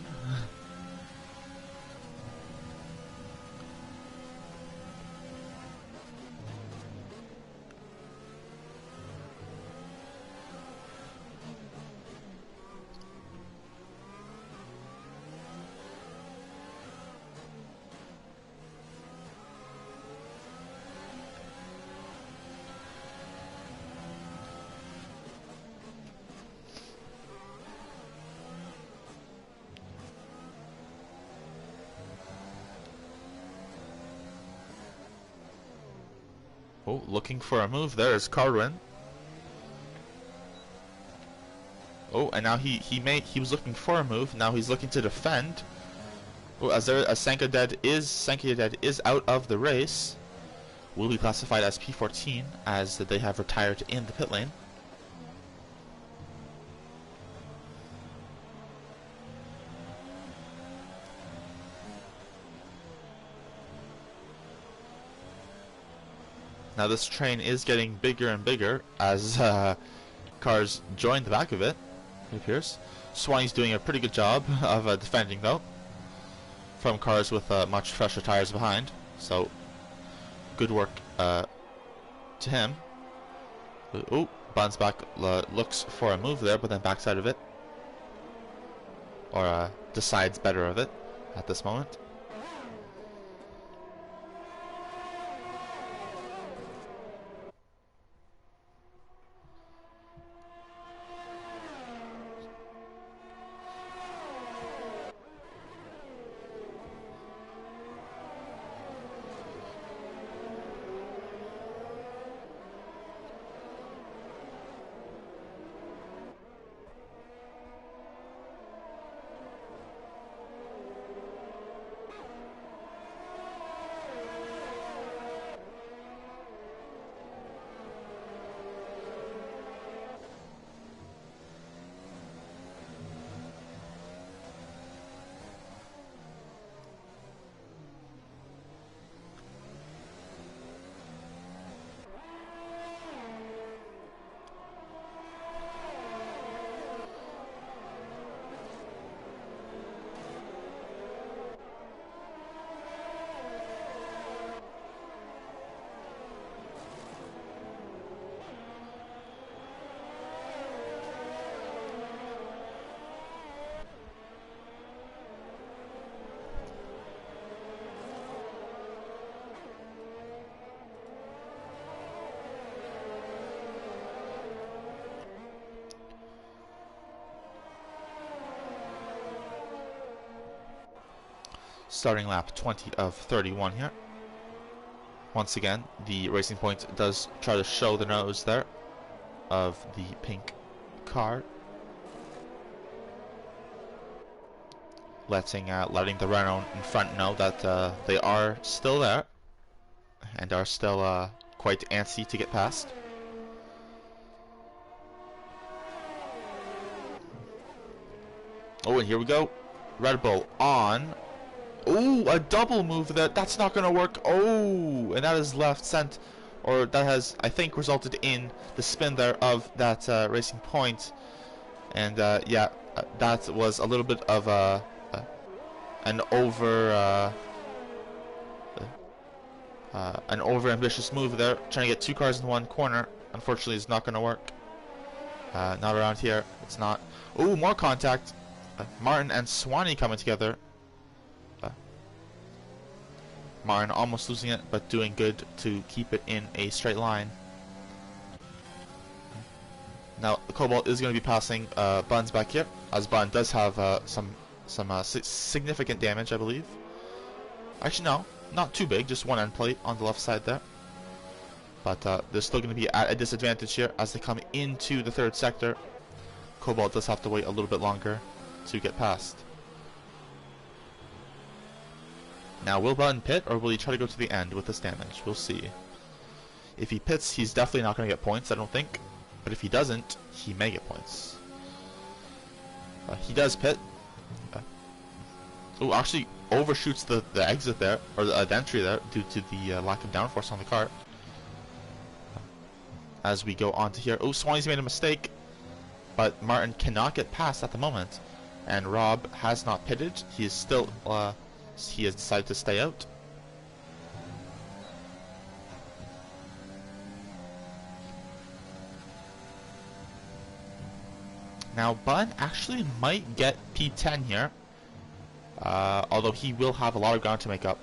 Speaker 1: Oh, looking for a move there is Carwin. Oh, and now he was looking for a move. Now he's looking to defend. Oh, as Sankadead is out of the race. Will be classified as P14 as they have retired in the pit lane. Now this train is getting bigger and bigger as cars join the back of it, it appears. Swanee's doing a pretty good job of defending though, from cars with much fresher tires behind, so good work to him. Oh, Bun's back looks for a move there, but then backs out of it, or decides better of it at this moment. Starting lap 20 of 31 here. Once again, the Racing Point does try to show the nose there of the pink car, letting the Renault in front know that they are still there and are still quite antsy to get past. Oh, and here we go, Red Bull on. Oh, a double move there. That's not going to work. Oh, and that is left sent, or that has, I think, resulted in the spin there of that Racing Point. And yeah, that was a little bit of an over-ambitious move there, trying to get two cars in one corner. Unfortunately, it's not going to work. Not around here. It's not. Oh, more contact. Martin and Swanee coming together. Martin almost losing it, but doing good to keep it in a straight line. Now the Cobalt is going to be passing Buns back here, as Bun does have some significant damage, I believe. Actually, no, not too big, just one end plate on the left side there. But they're still going to be at a disadvantage here as they come into the third sector. Cobalt does have to wait a little bit longer to get past. Now, will Button pit, or will he try to go to the end with this damage? We'll see. If he pits, he's definitely not going to get points, I don't think. But if he doesn't, he may get points. He does pit. Oh, actually, overshoots the exit there, or the entry there, due to the lack of downforce on the car. As we go on to here, oh, Swanee's made a mistake, but Martin cannot get past at the moment, and Rob has not pitted. He is still, he has decided to stay out. Now Bun actually might get P10 here, although he will have a lot of ground to make up,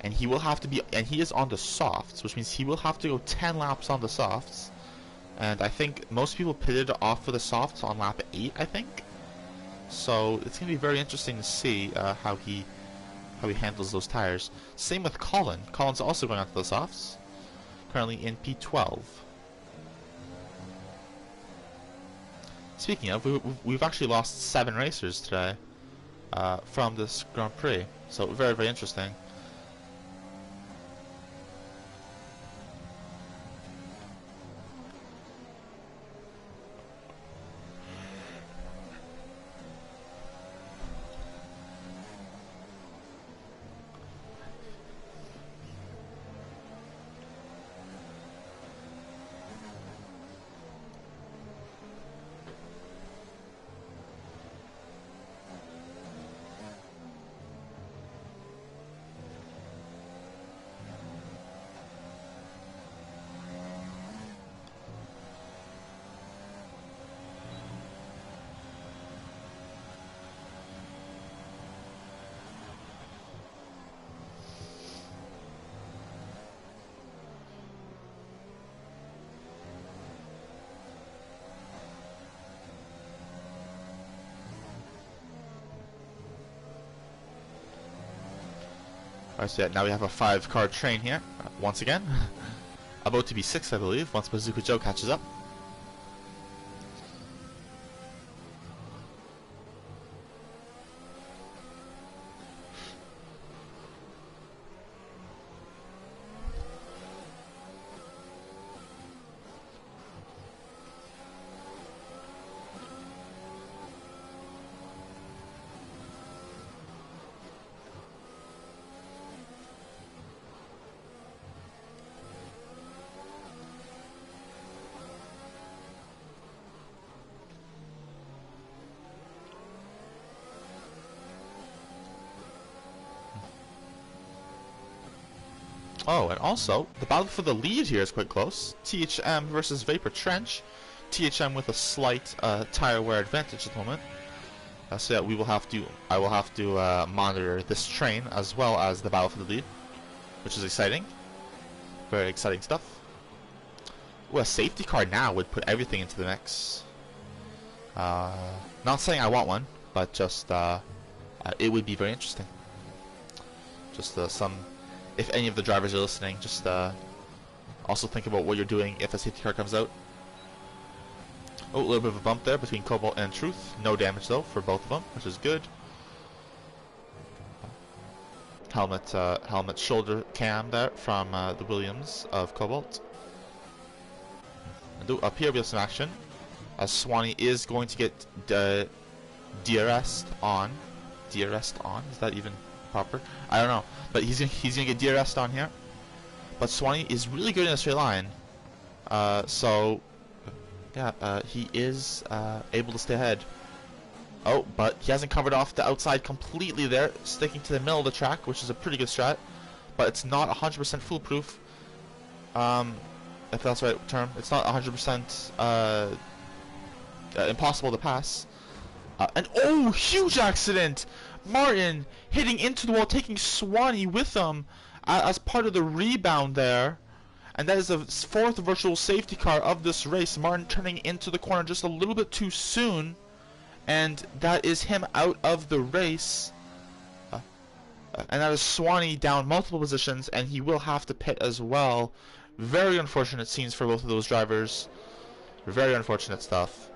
Speaker 1: and he will have to be, and he is on the softs, which means he will have to go 10 laps on the softs. And I think most people pitted off for the softs on lap 8, I think. So it's going to be very interesting to see how he handles those tires. Same with Colin. Colin's also going onto the softs, currently in P12. Speaking of, we've actually lost 7 racers today from this Grand Prix. So very, very interesting. Alright, so yeah, now we have a 5-car train here, once again. About to be 6, I believe, once Bazooka Joe catches up. Oh, and also, the battle for the lead here is quite close. THM versus Vapor Trench. THM with a slight tire wear advantage at the moment. So yeah, I will have to monitor this train as well as the battle for the lead, which is exciting. Very exciting stuff. Ooh, a safety car now would put everything into the mix. Not saying I want one, but just it would be very interesting. Just if any of the drivers are listening, just also think about what you're doing if a safety car comes out. Oh, a little bit of a bump there between Cobalt and Truth. No damage though for both of them, which is good. Helmet shoulder cam there from the Williams of Cobalt. And up here we have some action, as Swanee is going to get DRS'd on. DRS'd on? Is that even proper? I don't know, but he's gonna get DRS'd on here. But Swanee is really good in a straight line, so yeah, he is able to stay ahead. Oh, but he hasn't covered off the outside completely there, sticking to the middle of the track, which is a pretty good strat, but it's not 100% foolproof. If that's the right term, it's not 100% impossible to pass. And oh, huge accident! Martin hitting into the wall, taking Swanee with him as part of the rebound there. And that is the 4th virtual safety car of this race. Martin turning into the corner just a little bit too soon, and that is him out of the race. And that is Swanee down multiple positions, and he will have to pit as well. Very unfortunate scenes for both of those drivers. Very unfortunate stuff.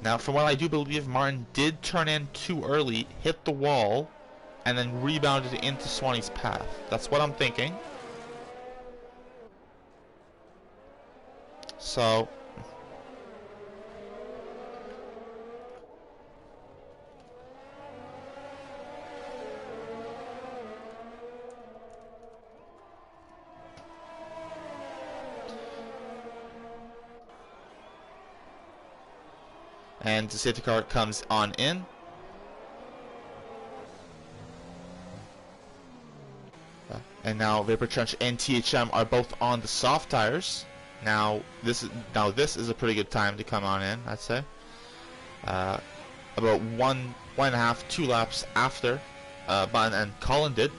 Speaker 1: Now, from what I do believe, Martin did turn in too early, hit the wall, and then rebounded into Swanee's path. That's what I'm thinking. So And the safety car comes on in. And now Vapor Trench and THM are both on the soft tires. Now this is a pretty good time to come on in, I'd say. About one and a half, 2 laps after Button and Colin did.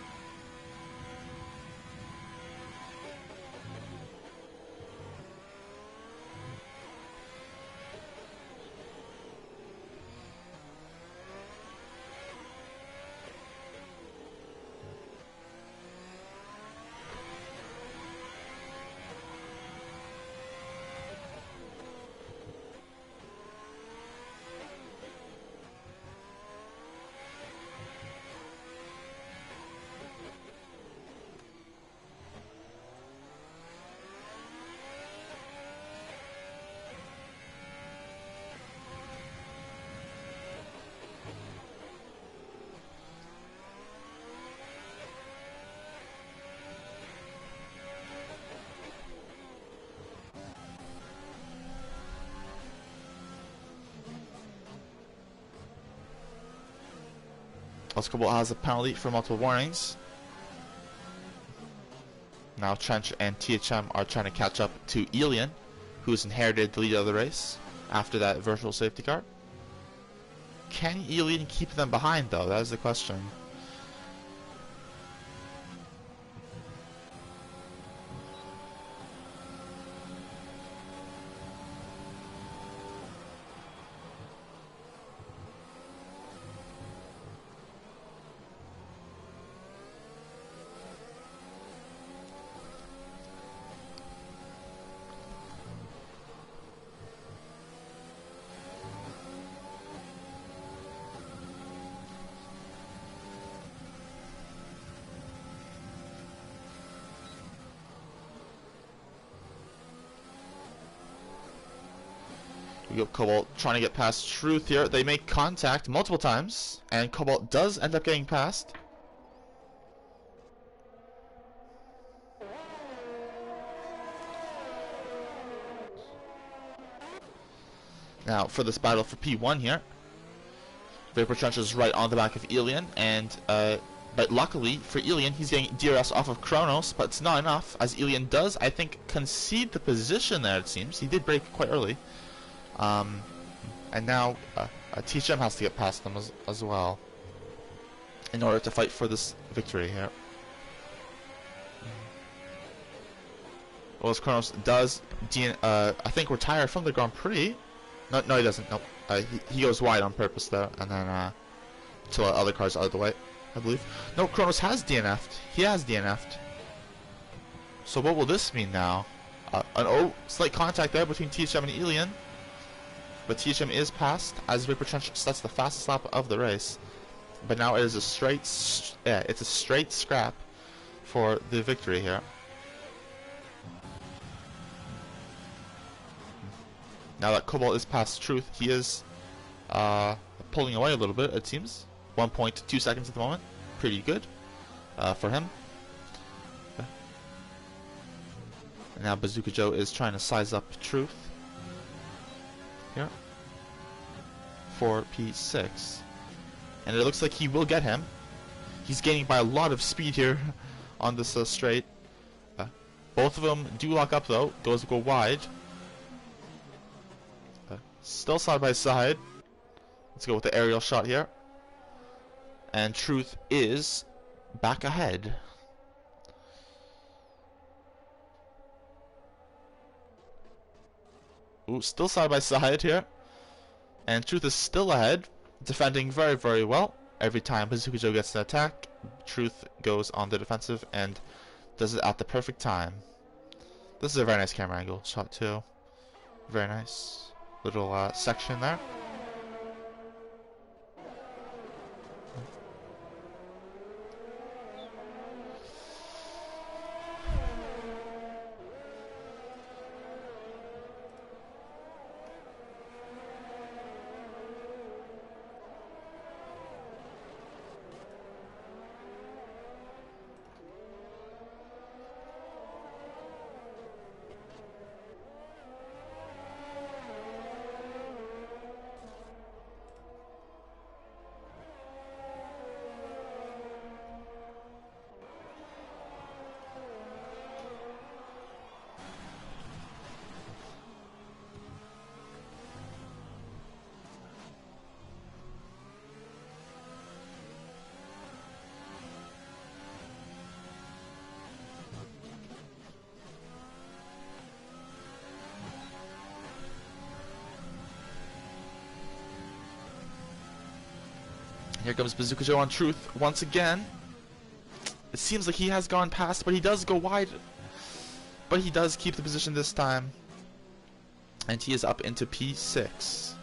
Speaker 1: Cobalt has a penalty for multiple warnings. Now Trench and THM are trying to catch up to Elian, who's inherited the lead of the race after that virtual safety car. Can Elian keep them behind though? That is the question. We go Cobalt trying to get past Truth here. They make contact multiple times, and Cobalt does end up getting past. Now for this battle for P1 here, Vapor Trench is right on the back of Elian, and but luckily for Elian, he's getting DRS off of Kronos, but it's not enough, as Elian does, I think, concede the position there, it seems. He did break quite early. And now THM has to get past them as well in order to fight for this victory here. Well, as Kronos does, I think, retire from the Grand Prix. No, he doesn't. No, he goes wide on purpose there, and then to let other cars out of the way, I believe. No, Kronos has DNF'd. He has DNF'd. So what will this mean now? Slight contact there between THM and Elian. But THM is passed as Vapor Trench sets the fastest lap of the race. But now it is a straight scrap for the victory here. Now that Cobalt is past Truth, he is pulling away a little bit, it seems. 1.2 seconds at the moment. Pretty good for him. And now Bazooka Joe is trying to size up Truth here for P6. And it looks like he will get him. He's gaining by a lot of speed here on this straight. Both of them do lock up though. Those go wide. Still side by side. Let's go with the aerial shot here. And Truth is back ahead. Ooh, still side by side here. And Truth is still ahead, defending very, very well. Every time Bazooka Joe gets an attack, Truth goes on the defensive and does it at the perfect time. This is a very nice camera angle shot too. Very nice. Little section there. Here comes Bazooka Joe on Truth once again. It seems like he has gone past, but he does go wide. But he does keep the position this time. And he is up into P6.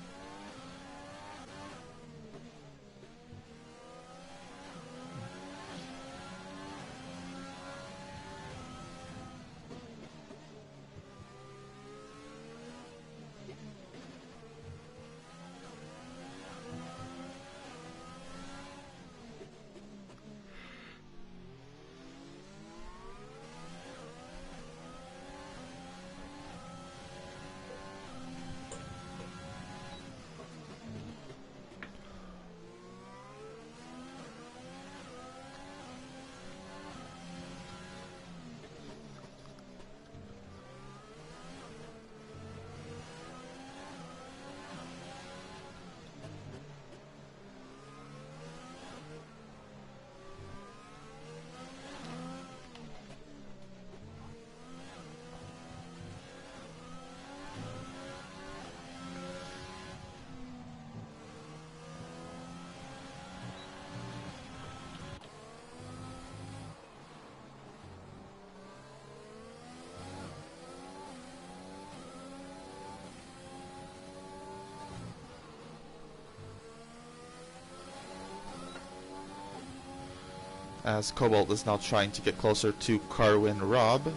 Speaker 1: As Cobalt is now trying to get closer to Carwin Rob.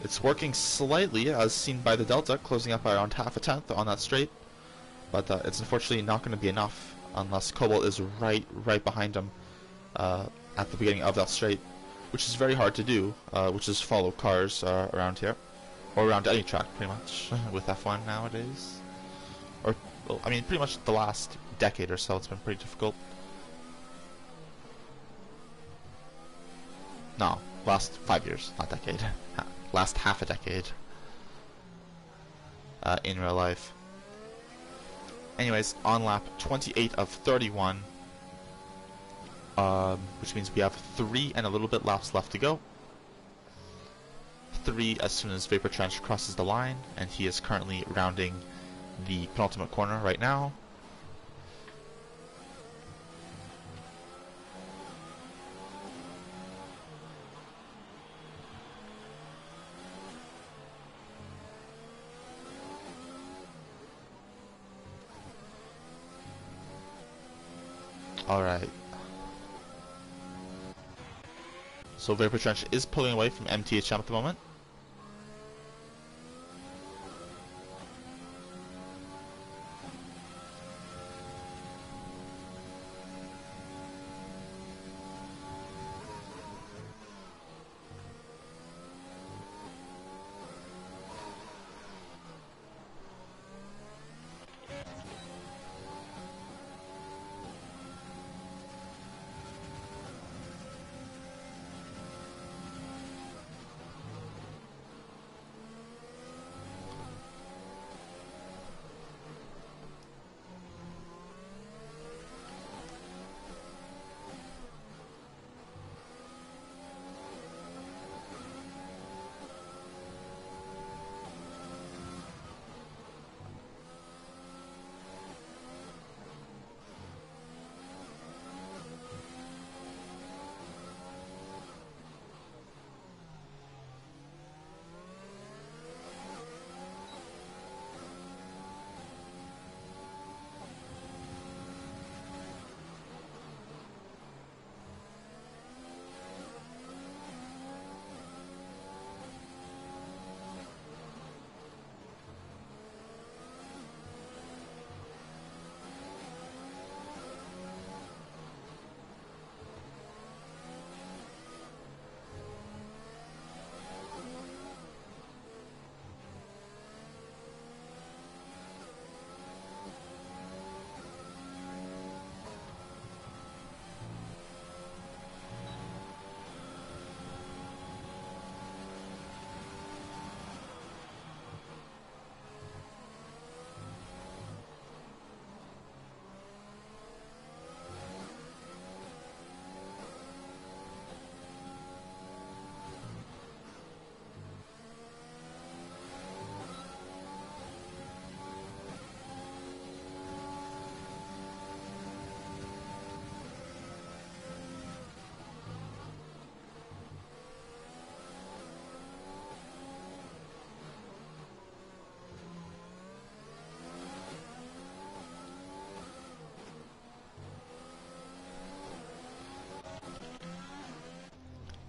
Speaker 1: It's working slightly, as seen by the Delta, closing up by around half a tenth on that straight. But it's unfortunately not going to be enough unless Cobalt is right behind him at the beginning of that straight, which is very hard to do, which is follow cars around here, or around any track pretty much, with F1 nowadays. Or, well, I mean, pretty much the last decade or so it's been pretty difficult. No, last 5 years, not decade. Last half a decade. In real life. Anyways, on lap 28 of 31, which means we have 3 and a little bit laps left to go. 3 as soon as Vapor Trench crosses the line, and he is currently rounding the penultimate corner right now. Alright. So Vapor Trench is pulling away from MTHM at the moment.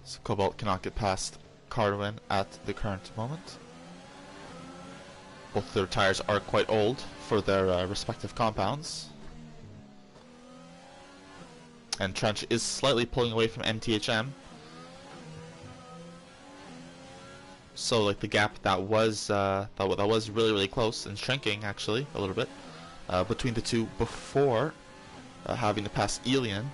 Speaker 1: So Cobalt cannot get past Carwin at the current moment. Both their tires are quite old for their respective compounds. And Trench is slightly pulling away from MTHM. So like the gap that was really close and shrinking actually a little bit between the two before having to pass Elian.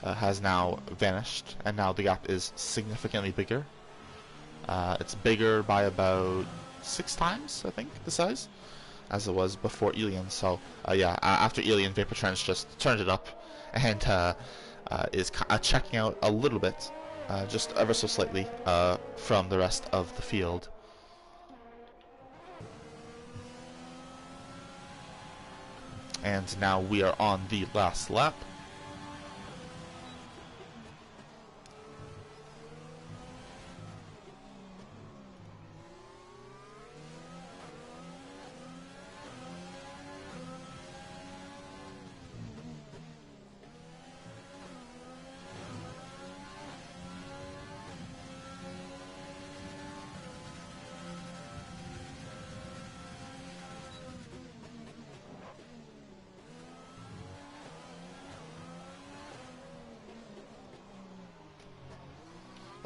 Speaker 1: Has now vanished, and now the gap is significantly bigger. It's bigger by about 6 times, I think, the size, as it was before Elian. So yeah, after Elian, Vapor Trench just turned it up, and is checking out a little bit, just ever so slightly, from the rest of the field. And now we are on the last lap.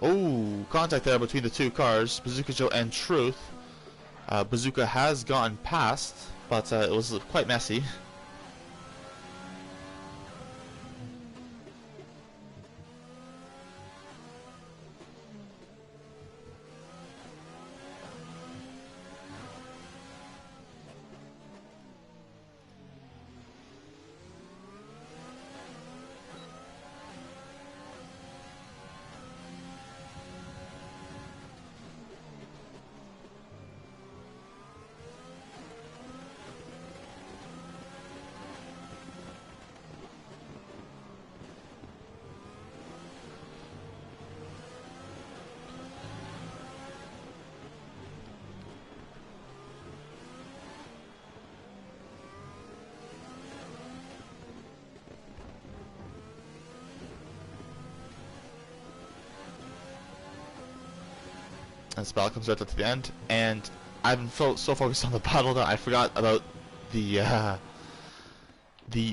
Speaker 1: Oh, contact there between the two cars, Bazooka Joe and Truth. Bazooka has gotten past, but it was quite messy. And this battle comes right up to the end, and I've been so focused on the battle that I forgot about the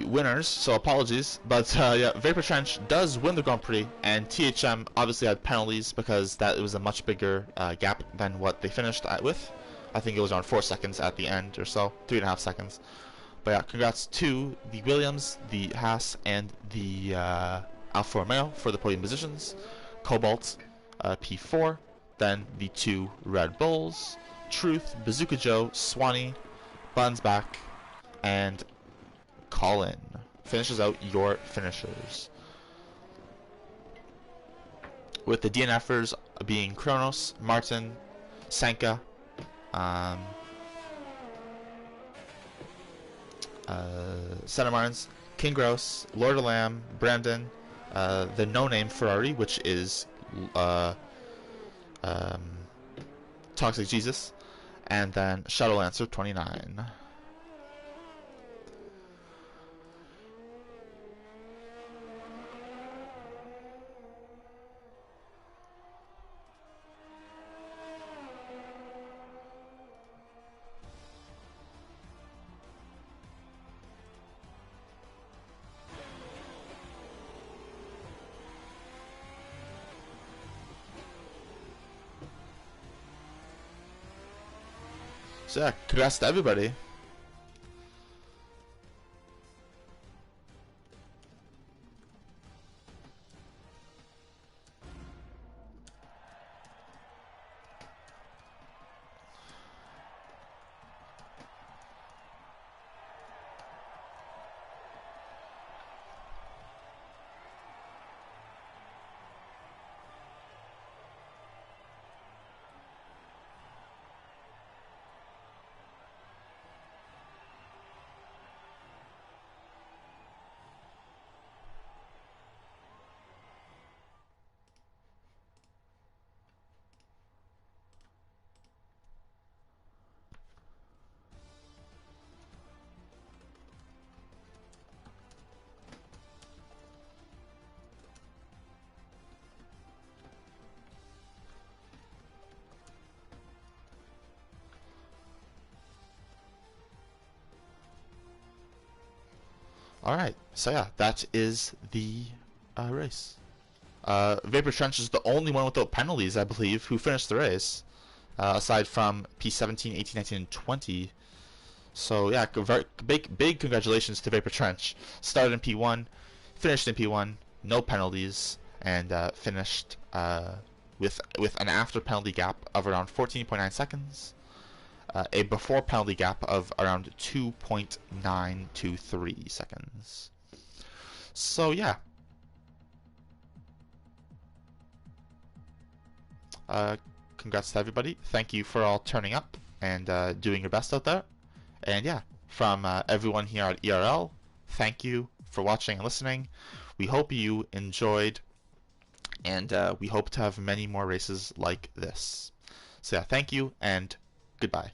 Speaker 1: winners, so apologies. But yeah, Vapor Trench does win the Grand Prix, and THM obviously had penalties because it was a much bigger gap than what they finished with. I think it was around 4 seconds at the end or so, 3.5 seconds. But yeah, congrats to the Williams, the Haas, and the Alfa Romeo for the podium positions. Cobalt P4. Then the 2 Red Bulls, Truth, Bazooka Joe, Swanee, Bunsback, and Colin finishes out your finishers. With the DNFers being Kronos, Martin, Sanka, Santa Martins, King Gross, Lord of Lamb, Brandon, the no-name Ferrari, which is Toxic Jesus, and then Shuttle Lancer 29. So yeah, congrats to everybody. Alright, so yeah, that is the race. Vapor Trench is the only one without penalties, I believe, who finished the race, aside from P17, 18, 19, and 20. So yeah, very big congratulations to Vapor Trench. Started in P1, finished in P1, no penalties, and finished with an after penalty gap of around 14.9 seconds, a before penalty gap of around 2.923 seconds. So yeah, congrats to everybody. Thank you for all turning up and doing your best out there. And yeah, from everyone here at ERL, thank you for watching and listening. We hope you enjoyed, and we hope to have many more races like this. So yeah, thank you and goodbye.